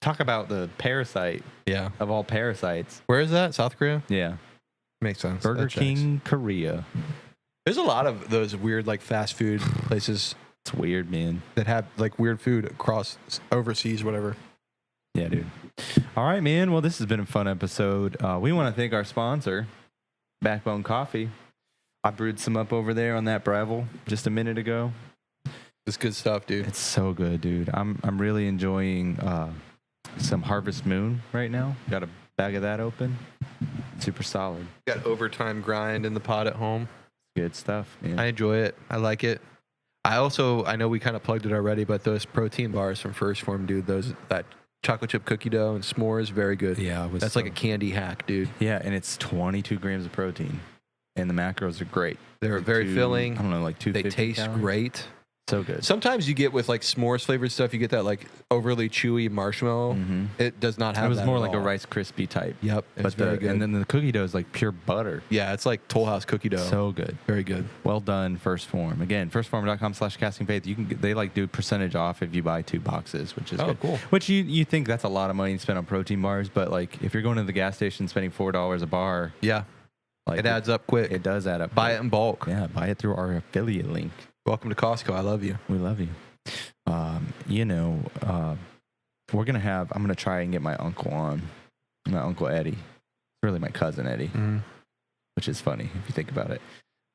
talk about the parasite Yeah. of all parasites. Where is that? South Korea? Yeah, Makes sense. Burger That checks. King, Korea. There's a lot of those weird like fast food places It's weird, man. that have like weird food across overseas, whatever. Yeah, dude. All right, man. Well, this has been a fun episode. We want to thank our sponsor, Backbone Coffee. I brewed some up over there on that Breville just a minute ago. It's good stuff, dude. It's so good, dude. I'm really enjoying some Harvest Moon right now. Got a bag of that open. Super solid. Got overtime grind in the pot at home. Good stuff, man. I enjoy it. I like it. I know we kind of plugged it already, but those protein bars from First Form, dude, that chocolate chip cookie dough and s'mores, very good. Yeah, That's like a candy hack, dude. Yeah, and it's 22 grams of protein, and the macros are great. They're very filling. I don't know, like 250 They taste calories. great. So good. Sometimes you get with like s'mores flavored stuff, you get that like overly chewy marshmallow. Mhm. It does not have It was that more at like a all. Rice Krispie type. Yep, it's very good. And then the cookie dough is like pure butter. Yeah, it's like Toll House cookie dough. So good. very good. Well done, First Form. Again, firstform.com/castingfaith. You can they do percentage off if you buy 2 boxes, which is Oh, good. cool. Which you think that's a lot of money to spend on protein bars, but like if you're going to the gas station spending $4 a bar, Yeah, like it adds up quick. It does add up. Buy it in bulk. Yeah, buy it through our affiliate link. Welcome to Costco. I love you. We love you. I'm gonna try and get my uncle on. My Uncle Eddie. It's really my cousin Eddie, which is funny if you think about it.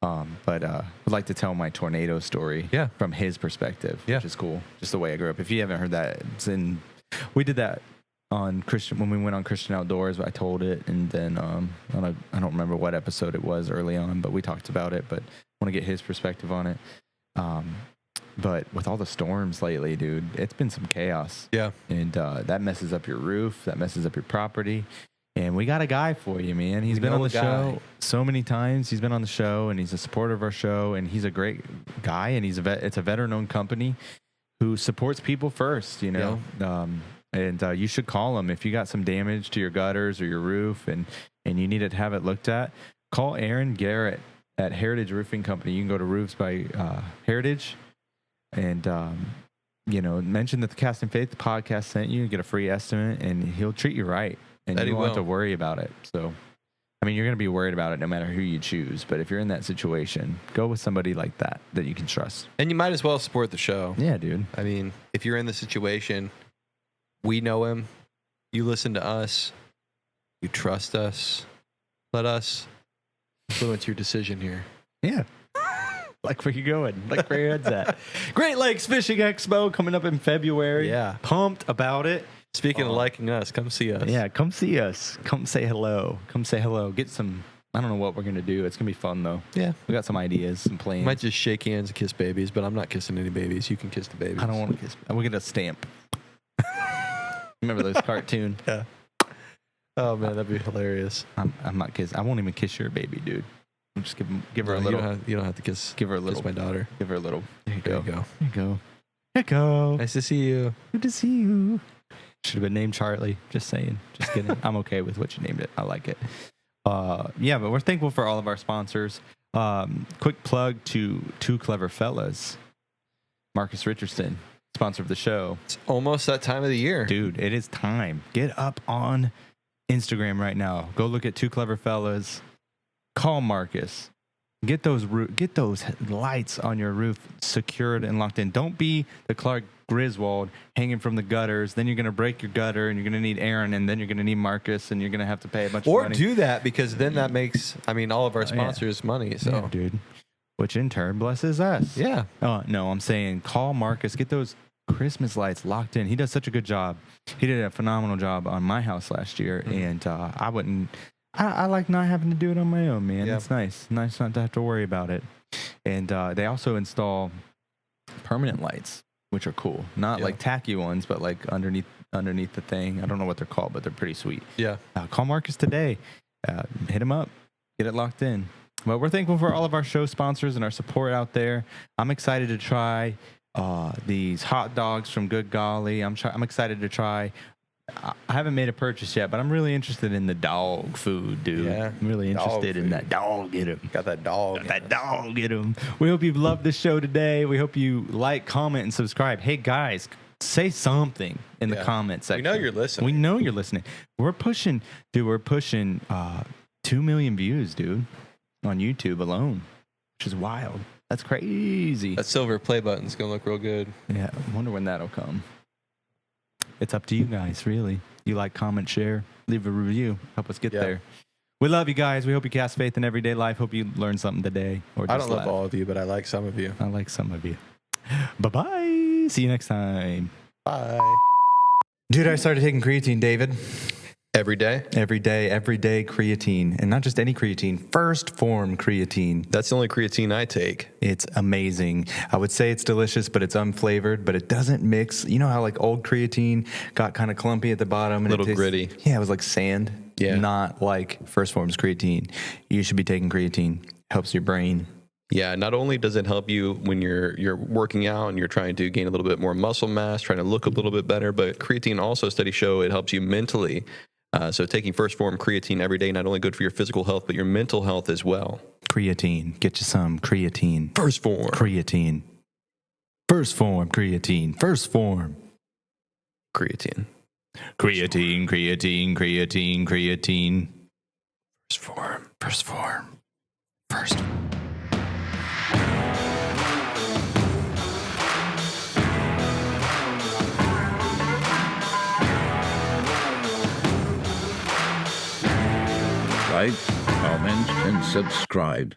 But would like to tell my tornado story from his perspective, which is cool. Just the way I grew up. If you haven't heard that, we did that on Christian when we went on Christian Outdoors. I told it, and then I don't remember what episode it was early on, but we talked about it. But I want to get his perspective on it. But with all the storms lately, dude, it's been some chaos. Yeah. And that messes up your roof. That messes up your property. And we got a guy for you, man. He's been on the show so many times. He's been on the show, and he's a supporter of our show, and he's a great guy, and it's a veteran-owned company who supports people first, you know. Yeah. You should call him if you got some damage to your gutters or your roof, and you need to have it looked at. Call Aaron Garrett at Heritage Roofing Company. You can go to Roofs by Heritage, and mention that the Cast and Faith podcast sent you. Get a free estimate, and he'll treat you right, and you won't have to worry about it. So, I mean, you're going to be worried about it no matter who you choose. But if you're in that situation, go with somebody like that you can trust. And you might as well support the show. Yeah, dude. I mean, if you're in the situation, we know him. You listen to us. You trust us. Let us influence your decision here. Yeah. Like where you going? Like where your head's at? Great Lakes Fishing Expo coming up in February. Yeah. Pumped about it. Speaking of liking us, come see us. Yeah, come see us. Come say hello. Come say hello. Get some. I don't know what we're gonna do. It's gonna be fun though. Yeah. We got some ideas, some plans. Might just shake hands and kiss babies, but I'm not kissing any babies. You can kiss the babies. I don't want to kiss. We'll get a stamp. Remember those cartoon? Yeah. Oh man, that'd be hilarious. I'm not kissing. I won't even kiss your baby, dude. I'm just give her a No, little. You don't have to kiss. Give her a little. Kiss my daughter. Give her a little. There you There go. you go. There you go. There you go. Nice to see you. Good to see you. Should have been named Charlie. Just saying. Just kidding. I'm okay with what you named it. I like it. Yeah, but we're thankful for all of our sponsors. Quick plug to Two Clever Fellas. Marcus Richardson, sponsor of the show. It's almost that time of the year. Dude, it is time. Get up on Instagram right now. Go look at Two Clever Fellas. Call Marcus. Get those lights on your roof secured and locked in. Don't be the Clark Griswold hanging from the gutters. Then you're going to break your gutter and you're going to need Aaron and then you're going to need Marcus and you're going to have to pay a bunch of Or money. do that because then that makes, all of our sponsors money. So, Yeah, dude. Which in turn blesses us. yeah. Oh, no, I'm saying call Marcus. Get those Christmas lights locked in. He does such a good job. He did a phenomenal job on my house last year. And I like not having to do it on my own, man. Yeah. It's nice. Nice not to have to worry about it. And they also install permanent lights, which are cool. Not like tacky ones, but like underneath the thing. I don't know what they're called, but they're pretty sweet. Yeah. Call Marcus today. Hit him up. Get it locked in. But we're thankful for all of our show sponsors and our support out there. I'm excited to try these hot dogs from Good Golly. I'm excited to try. I haven't made a purchase yet, but I'm really interested in the dog food, dude. Yeah, I'm really interested in food. that dog. Get him. Got that dog. That dog. Get him. We hope you've loved the show today. We hope you like, comment, and subscribe. Hey, guys, say something in the comment section. We know you're listening. We know you're listening. We're pushing 2 million views, dude, on YouTube alone, which is wild. That's crazy. That silver play button's going to look real good. Yeah, I wonder when that'll come. It's up to you guys, really. You like, comment, share, leave a review. Help us get there. We love you guys. We hope you cast faith in everyday life. Hope you learned something today. Or just I don't love laugh. all of you, but I like some of you. I like some of you. Bye-bye. See you next time. Bye. Dude, I started taking creatine, David. Every day? Every day creatine. And not just any creatine, first form creatine. That's the only creatine I take. It's amazing. I would say it's delicious, but it's unflavored, but it doesn't mix. You know how like old creatine got kind of clumpy at the bottom? And Little gritty. Yeah, it was like sand. Yeah. Not like first form's creatine. You should be taking creatine. Helps your brain. Yeah, not only does it help you when you're working out and you're trying to gain a little bit more muscle mass, trying to look a little bit better, but creatine also, studies show it helps you mentally. So taking first form creatine every day, not only good for your physical health, but your mental health as well. Creatine. Get you some creatine. First form. Creatine. First form creatine. First form. Creatine. Creatine, creatine, creatine, creatine. First form. First form. First. Like, comment, and subscribe.